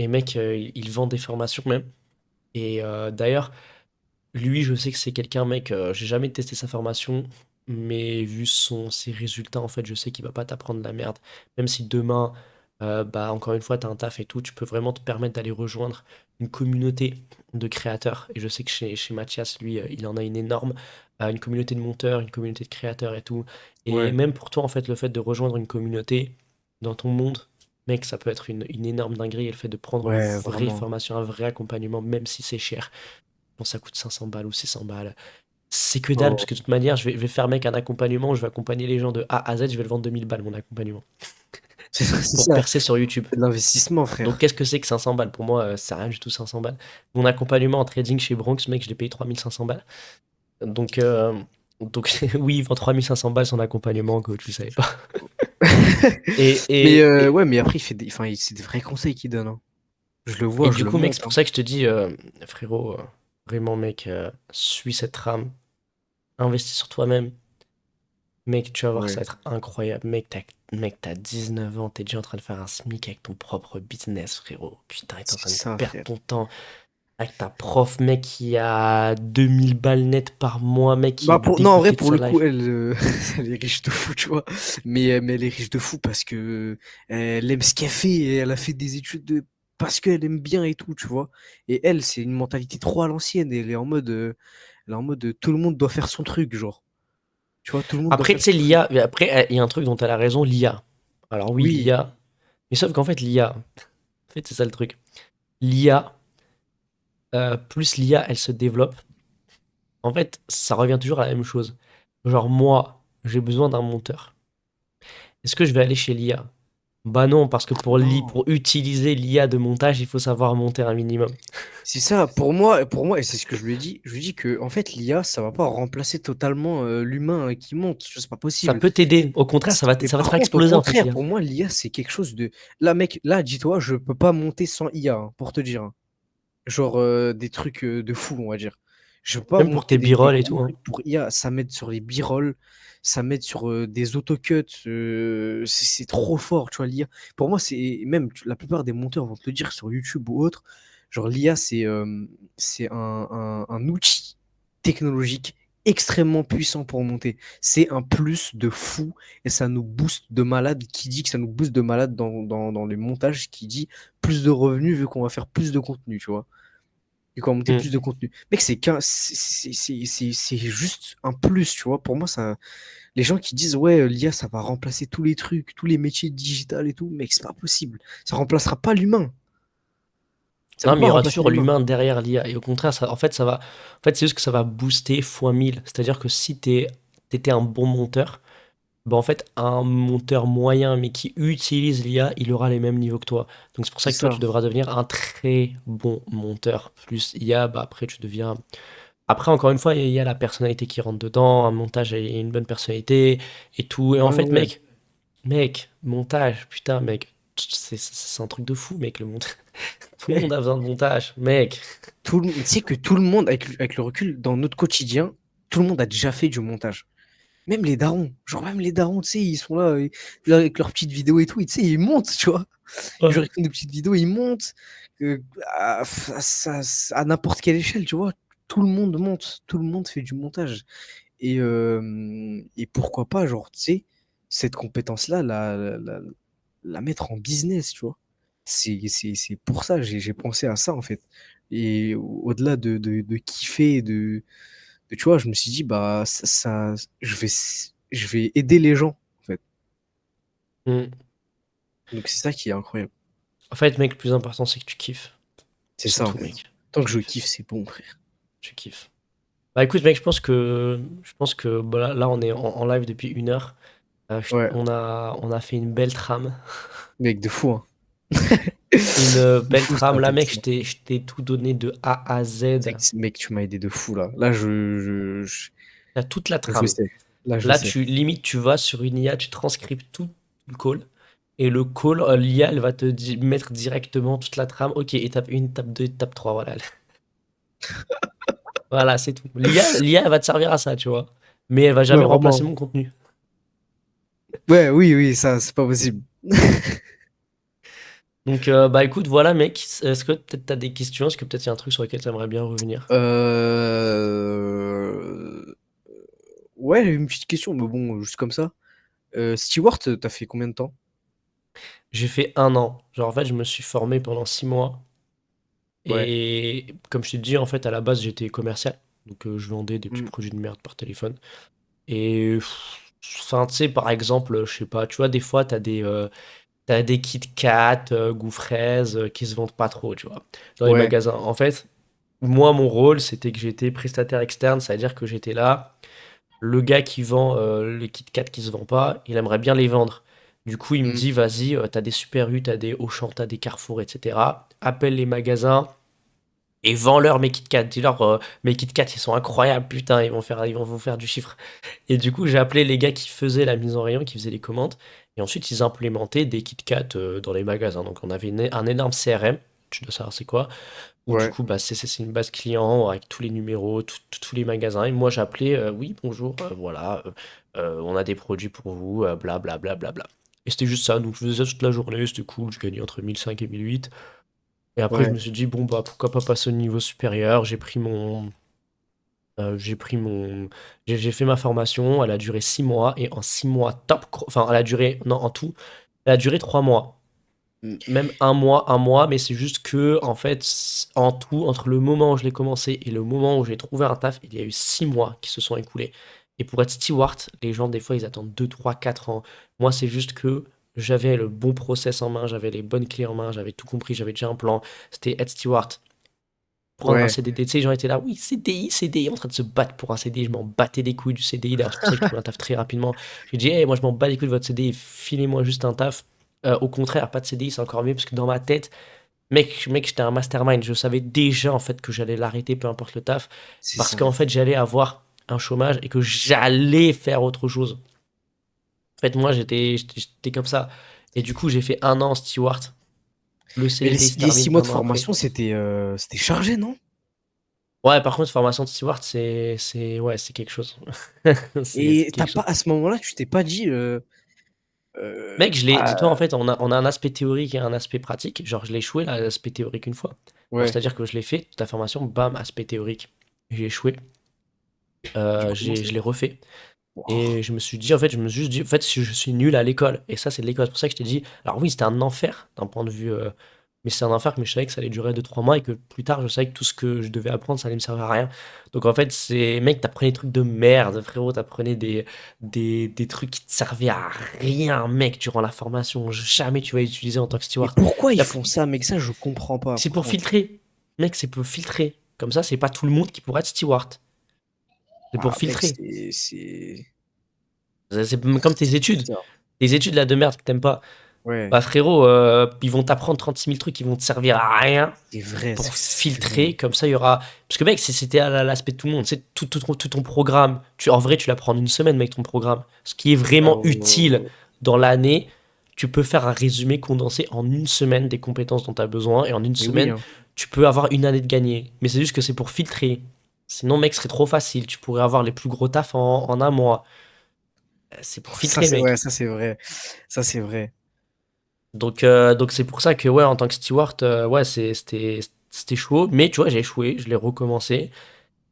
mec, il vend des formations même. Et d'ailleurs, lui, je sais que c'est quelqu'un, mec, j'ai jamais testé sa formation, mais vu ses résultats, en fait, je sais qu'il va pas t'apprendre de la merde. Même si demain, bah, encore une fois, t'as un taf et tout, tu peux vraiment te permettre d'aller rejoindre une communauté de créateurs. Et je sais que chez Mathias, lui, il en a une énorme, une communauté de monteurs, une communauté de créateurs et tout. Et Ouais, même pour toi, en fait, le fait de rejoindre une communauté dans ton monde, mec, ça peut être une énorme dinguerie. Et le fait de prendre une ouais, vraie vraiment. formation, un vrai accompagnement, même si c'est cher. Bon, ça coûte 500 balles ou 600 balles. C'est que dalle, parce Oh. que de toute manière, je vais faire, mec, un accompagnement, je vais accompagner les gens de A à Z, je vais le vendre 2000 balles, mon accompagnement, C'est pour ça, percer sur YouTube. c'est de l'investissement, Donc, frère. qu'est-ce que c'est que 500 balles? Pour moi, c'est rien du tout 500 balles. Mon accompagnement en trading chez Bronx, mec, je l'ai payé 3500 balles. Donc, oui, il vend 3500 balles son accompagnement, coach, tu savais pas. Et, Mais et, et, ouais, mais après, enfin, c'est des vrais conseils qu'il donne, hein. Je le et vois, je du le coup, mec, monte, c'est pour hein. ça que je te dis, frérot, vraiment, mec, suis cette trame, investis sur toi-même. Mec, tu vas voir, ça Ouais, va être incroyable. Mec, t'as 19 ans, t'es déjà en train de faire un SMIC avec ton propre business, frérot. Putain, t'es en c'est train de ça, perdre frère. ton temps avec ta prof, mec, qui a 2000 balles nettes par mois, mec, qui est Bah non, en vrai, dégoûté de pour sa le coup, life. elle, elle est riche de fou, tu vois. Mais elle est riche de fou parce que elle aime ce qu'elle fait et elle a fait des études parce qu'elle aime bien et tout, tu vois. Et elle, c'est une mentalité trop à l'ancienne. Elle est en mode, tout le monde doit faire son truc, genre. Tu vois, tout le monde doit Après, tu faire sais, son truc. l'IA, mais après, il y a un truc dont elle a raison, l'IA. Alors oui, Oui, l'IA. Mais sauf qu'en fait, l'IA, en fait, c'est ça le truc. L'IA, plus l'IA, elle se développe. En fait, ça revient toujours à la même chose. Genre, moi, j'ai besoin d'un monteur. Est-ce que je vais aller chez l'IA? Bah non, parce que non. pour utiliser l'IA de montage, il faut savoir monter un minimum. C'est ça, pour moi, et c'est ce que je lui dis que en fait l'IA, ça va pas remplacer totalement l'humain qui monte, tu vois, c'est pas Ça possible. peut t'aider. Au contraire, Mais ça va te par faire contre, au exploser en fait contraire, l'IA. pour moi, l'IA, c'est quelque chose de. Là, mec, là, dis-toi, je peux pas monter sans IA, hein, pour te dire, hein. Genre des trucs de fou, on va dire. Je peux pas Même pour monter tes des b-roll et gros tout, hein. trucs pour IA. Ça m'aide sur les b-rolls, ça m'aide sur des autocuts. C'est trop fort, tu vois, l'IA. Pour moi, c'est même la plupart des monteurs vont te le dire sur YouTube ou autre. Genre, l'IA, c'est un outil technologique extrêmement puissant pour monter. C'est un plus de fou et ça nous booste de malade. Qui dit que ça nous booste de malade dans les montages, qui dit plus de revenus vu qu'on va faire plus de contenu, tu vois. Et qu'on va monter Hmm. plus de contenu. Mec, c'est juste un plus, tu vois. Pour moi, ça, les gens qui disent, ouais, l'IA, ça va remplacer tous les trucs, tous les métiers digitales et tout, mec, c'est pas possible. Ça remplacera pas l'humain. Ça Non, peut mais il pas y aura remplacer toujours l'humain. l'humain derrière l'IA. Et au contraire, ça, en fait, ça va. En fait, c'est juste que ça va booster fois 1000. C'est-à-dire que si t'étais un bon monteur, bah en fait, un monteur moyen, mais qui utilise l'IA, il aura les mêmes niveaux que toi. Donc c'est pour C'est ça que toi, ça. tu devras devenir un très bon monteur. Plus IA, bah après, tu deviens. Après, encore une fois, il y a la personnalité qui rentre dedans, un montage et une bonne personnalité et tout. Et en Ouais, fait, ouais. montage, putain, mec, c'est un truc de fou, mec, le montage. Tout le monde a besoin de montage, mec. Tu sais que tout le monde, avec le recul, dans notre quotidien, tout le monde a déjà fait du montage. Même les darons. Genre, même les darons, tu sais, ils sont là, là, avec leurs petites vidéos et tout, et tu sais, ils montent, tu vois. Ouais. Genre, ils font des petites vidéos, ils montent à n'importe quelle échelle, tu vois. tout le monde monte, tout le monde fait du montage. Et pourquoi pas, genre, tu sais, cette compétence-là, la mettre en business, tu vois. C'est pour ça, j'ai pensé à ça, en fait. Et au-delà de kiffer, tu vois, je me suis dit, bah, je vais aider les gens, en fait. Mm. Donc, c'est ça qui est incroyable. En fait, mec, le plus important, c'est que tu kiffes. C'est C'est ça, en tout, fait. mec. Tant que Tu je kiffes. kiffe, c'est bon, frère. Tu kiffes. Bah écoute, mec, je pense que bah, là, on est en live depuis 1 heure. Ouais, On a fait une belle trame. mec, de fou, hein. Une De belle fou, trame. ça, Là, comme mec, ça. je t'ai tout donné de A à Z. Mec, tu m'as aidé de fou, là. Là, T'as toute la je trame. sais. Là, je Là, sais. limite, tu vas sur une IA, tu transcribes tout le call. Et le call, l'IA, elle va te mettre directement toute la trame. Ok, étape 1, étape 2, étape 3, voilà. Voilà, c'est tout. L'IA, elle va te servir à ça, tu vois. Mais elle va Ouais, jamais remplacer vraiment. mon contenu. Ouais, oui, oui, ça, c'est pas possible. Donc, bah écoute, voilà, mec. Est-ce que peut-être t'as des questions? Est-ce que peut-être il y a un truc sur lequel t'aimerais bien revenir? Euh... Ouais, une petite question, mais bon, juste comme ça. Stewart, t'as fait combien de temps? J'ai fait 1 an. Genre, en fait, je me suis formé pendant 6 mois. Ouais. Et comme je t'ai dit, en fait, à la base, j'étais commercial. Donc, je vendais des petits Mm, produits de merde par téléphone. Et, enfin, tu sais, par exemple, je sais pas, tu vois, des fois, t'as des Kit Kat, goût fraise, qui se vendent pas trop, tu vois, dans les ouais. magasins. En fait, moi, mon rôle, c'était que j'étais prestataire externe, c'est-à-dire que j'étais là. Le gars qui vend les Kit Kat qui se vend pas, il aimerait bien les vendre. Du coup, il me Mm, dit, vas-y, t'as des Super U, t'as des Auchan, t'as des Carrefour, etc. Appelle les magasins et vends-leur mes Kit Kat. Dis-leur, mes Kit Kat, ils sont incroyables, putain, ils vont vous faire du chiffre. Et du coup, j'ai appelé les gars qui faisaient la mise en rayon, qui faisaient les commandes. Et ensuite, ils implémentaient des Kit Kat dans les magasins. Donc, on avait un énorme CRM. Tu dois savoir c'est quoi. Où du ouais. coup, bah, c'est une base client avec tous les numéros, tous les magasins. Et moi, j'appelais, oui, bonjour, voilà, on a des produits pour vous, bla bla bla bla bla. Et c'était juste ça. Donc, je faisais ça toute la journée. C'était cool. Je gagnais entre 1 500 et 1 800. Et après, je Ouais. me suis dit, bon, bah, pourquoi pas passer au niveau supérieur. J'ai fait ma formation, elle a duré 6 mois, et en 6 mois top, enfin, elle a duré, non, en tout, elle a duré 3 mois. Même un mois, mais c'est juste que, en fait, en tout, entre le moment où je l'ai commencé et le moment où j'ai trouvé un taf, il y a eu 6 mois qui se sont écoulés. Et pour être steward, les gens, des fois, ils attendent 2 3 4 ans. Moi, c'est juste que j'avais le bon process en main, j'avais les bonnes clés en main, j'avais tout compris, j'avais déjà un plan. C'était être steward, prendre un Ouais. CDD. Tu sais, les gens étaient là, oui, CDI, CDI, en train de se battre pour un CDI. Je m'en battais les couilles du CDI. D'ailleurs, c'est pour ça que j'ai trouvé un taf très rapidement. J'ai dit, hey, moi, je m'en bats les couilles de votre CDI, filez-moi juste un taf. Au contraire, pas de CDI, c'est encore mieux parce que dans ma tête, mec, j'étais un mastermind. Je savais déjà, en fait, que j'allais l'arrêter, peu importe le taf, C'est parce ça. qu'en fait, j'allais avoir un chômage et que j'allais faire autre chose. En fait, moi, j'étais comme ça. Et du coup, j'ai fait 1 an en steward. Le Mais CDD se les termine 6 mois de 1 an après. formation, c'était chargé, non? Ouais, par contre, formation de steward, ouais, c'est quelque chose. C'est Et t'as quelque pas, chose. à ce moment-là, tu t'es pas dit, Mec, dis-toi, en bah, fait, on a un aspect théorique et un aspect pratique. Genre, je l'ai échoué, là, l'aspect théorique une fois. Genre, ouais. c'est-à-dire que je l'ai fait, toute la formation, bam, aspect théorique. J'ai échoué. Tu Je recommençais? l'ai refait. Wouah. Et je me suis dit, en fait, je me suis juste dit, en fait, je suis nul à l'école. Et ça, c'est de l'école. C'est pour ça que je t'ai dit, alors oui, c'était un enfer d'un point de vue. Mais c'est un enfer, mais je savais que ça allait durer 2 3 mois et que plus tard, je savais que tout ce que je devais apprendre, ça allait me servir à rien. Donc en fait, mec, t'apprenais des trucs de merde, frérot, t'apprenais des trucs qui te servaient à rien, mec, durant la formation. Jamais tu vas utiliser en tant que Mais steward. pourquoi ils T'app- font ça, mec? Ça, je comprends pas, C'est pour franchement. filtrer. Mec, c'est pour filtrer. Comme ça, c'est pas tout le monde qui pourra être steward. C'est pour Ah, mec, filtrer. c'est C'est comme tes études. bizarre. Les études là de merde que t'aimes pas. Ouais, Bah frérot, ils vont t'apprendre 36 000 trucs qui vont te servir à rien c'est vrai, pour c'est vrai. filtrer. Comme ça, il y aura. Parce que mec, c'était à l'aspect de tout le monde. C'est tout ton programme. En vrai, tu l'apprends en une semaine, mec, ton programme. Ce qui est vraiment utile Euh, dans l'année, tu peux faire un résumé condensé en une semaine des compétences dont tu as besoin. Et en une mais oui, semaine, hein. tu peux avoir une année de gagné. Mais c'est juste que c'est pour filtrer. Sinon, mec, ce serait trop facile. Tu pourrais avoir les plus gros tafs en un mois. C'est pour Ça, filtrer, c'est ouais, mec. ça, c'est vrai. Ça, c'est vrai. Donc c'est pour ça que ouais, en tant que steward, ouais, c'était chaud. Mais tu vois, j'ai échoué, je l'ai recommencé.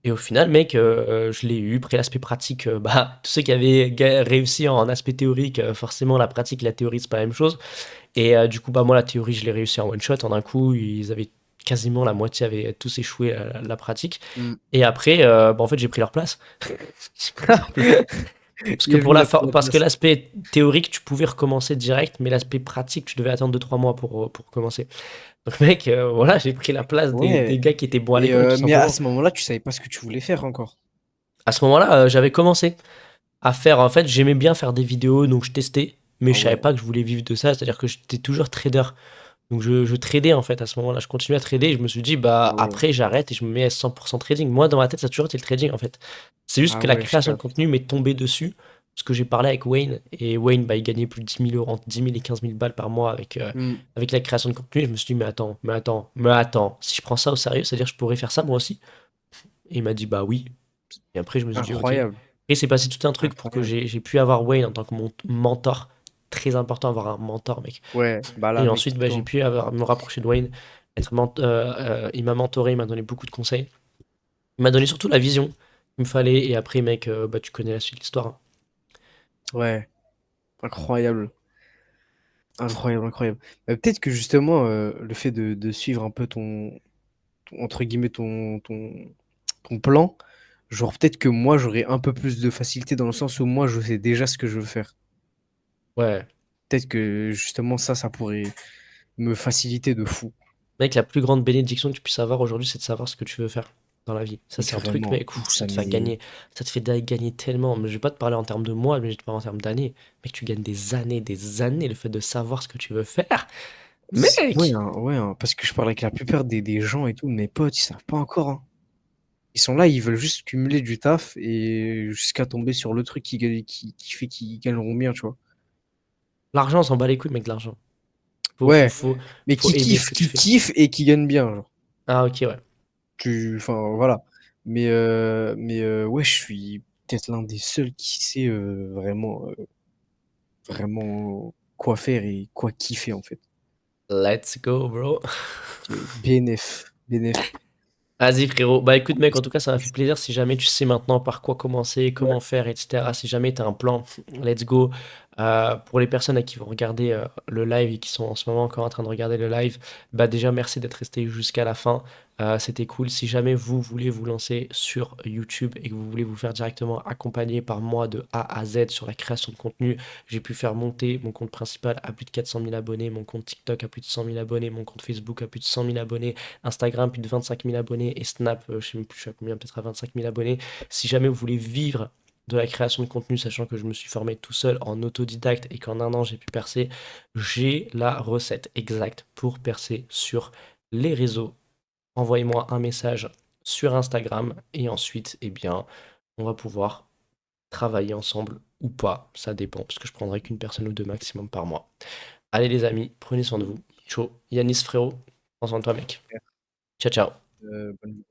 Et au final, mec, je l'ai eu. Après l'aspect pratique, bah, tous ceux qui avaient réussi en aspect théorique, forcément la pratique et la théorie, c'est pas la même chose. Et du coup, bah, moi, la théorie, je l'ai réussi en one shot. En un coup, ils avaient quasiment la moitié avaient tous échoué à la pratique. Mm. Et après, bah, en fait, j'ai pris leur place. J'ai pris leur place. Parce que Bienvenue à la parce que place. l'aspect théorique, tu pouvais recommencer direct, mais l'aspect pratique, tu devais attendre 2 3 mois pour commencer. Donc, mec, voilà, j'ai pris la place des Ouais. gars qui étaient bons à l'école, tout Mais à simplement. ce moment-là, tu savais pas ce que tu voulais faire encore. À ce moment-là, j'avais commencé à faire. En fait, j'aimais bien faire des vidéos, donc je testais, mais Ah je savais ouais. pas que je voulais vivre de ça. C'est-à-dire que j'étais toujours trader. Donc je tradais en fait à ce moment-là. Je continuais à trader et je me suis dit, bah Ah ouais. après, j'arrête et je me mets à 100% trading. Moi, dans ma tête, ça a toujours été le trading en fait. C'est juste Ah que la ouais, je création de capte. contenu m'est tombée dessus. Parce que j'ai parlé avec Wayne et Wayne, bah, il gagnait plus de 10 000 euros, entre 10 000 et 15 000 balles par mois Mm. avec la création de contenu. Et je me suis dit, mais attends, mais attends, mais attends, si je prends ça au sérieux, c'est-à-dire que je pourrais faire ça moi aussi. Et il m'a dit, bah oui. Et après, je me suis dit, ok. Incroyable. Et c'est passé tout un truc pour que Incroyable. j'ai pu avoir Wayne en tant que mon mentor. Très important avoir un mentor, mec. Ouais, bah là, Et mec, ensuite, tout le bah, j'ai temps. pu me rapprocher de Wayne. Il m'a mentoré, il m'a donné beaucoup de conseils. Il m'a donné surtout la vision qu'il me fallait. Et après, mec, bah, tu connais la suite de l'histoire, hein. Ouais, incroyable. Incroyable, incroyable. Bah, peut-être que justement, le fait de suivre un peu entre guillemets, ton plan, genre peut-être que moi, j'aurais un peu plus de facilité dans le sens où moi, je sais déjà ce que je veux faire. Ouais. Peut-être que justement, ça pourrait me faciliter de fou. Mec, la plus grande bénédiction que tu puisses avoir aujourd'hui, c'est de savoir ce que tu veux faire dans la vie. Ça, Mec, c'est un truc, vraiment, mec, ouf, ça ça te fait m'est. gagner. Ça te fait gagner tellement. Mais je vais pas te parler en termes de mois, mais je vais te parler en termes d'années. Mec, tu gagnes des années, le fait de savoir ce que tu veux faire. Ouais, Mec! hein, ouais, hein, parce que je parle avec la plupart des gens et tout, mes potes, ils savent pas encore, hein. Ils sont là, ils veulent juste cumuler du taf et jusqu'à tomber sur le truc qui fait qu'ils gagneront bien, tu vois. L'argent, on s'en bat les couilles, mec, de l'argent. Faut, faut, Ouais, faut, mais faut aimer ce que tu qui fais. kiffe et qui gagne bien, genre. Ah, ok, ouais. Enfin, voilà. Ouais, je suis peut-être l'un des seuls qui sait vraiment quoi faire et quoi kiffer, en fait. Let's go, bro. C'est BNF, BNF. Vas-y frérot, bah écoute mec, en tout cas ça m'a fait plaisir si jamais tu sais maintenant par quoi commencer, Ouais. comment faire, etc. Si jamais tu as un plan, let's go. Pour les personnes qui vont regarder le live et qui sont en ce moment encore en train de regarder le live, bah déjà merci d'être resté jusqu'à la fin. C'était cool. Si jamais vous voulez vous lancer sur YouTube et que vous voulez vous faire directement accompagner par moi de A à Z sur la création de contenu, j'ai pu faire monter mon compte principal à plus de 400 000 abonnés, mon compte TikTok à plus de 100 000 abonnés, mon compte Facebook à plus de 100 000 abonnés. Instagram, plus de 25 000 abonnés et Snap, je sais même plus, je suis à combien, peut-être à 25 000 abonnés. Si jamais vous voulez vivre de la création de contenu, sachant que je me suis formé tout seul en autodidacte et qu'en un an j'ai pu percer, j'ai la recette exacte pour percer sur les réseaux. Envoyez-moi un message sur Instagram et ensuite, eh bien, on va pouvoir travailler ensemble ou pas, ça dépend, parce que je prendrai qu'une personne ou deux maximum par mois. Allez les amis, prenez soin de vous. Ciao, Yanis frérot, prends soin de toi mec. Ciao ciao. Bonne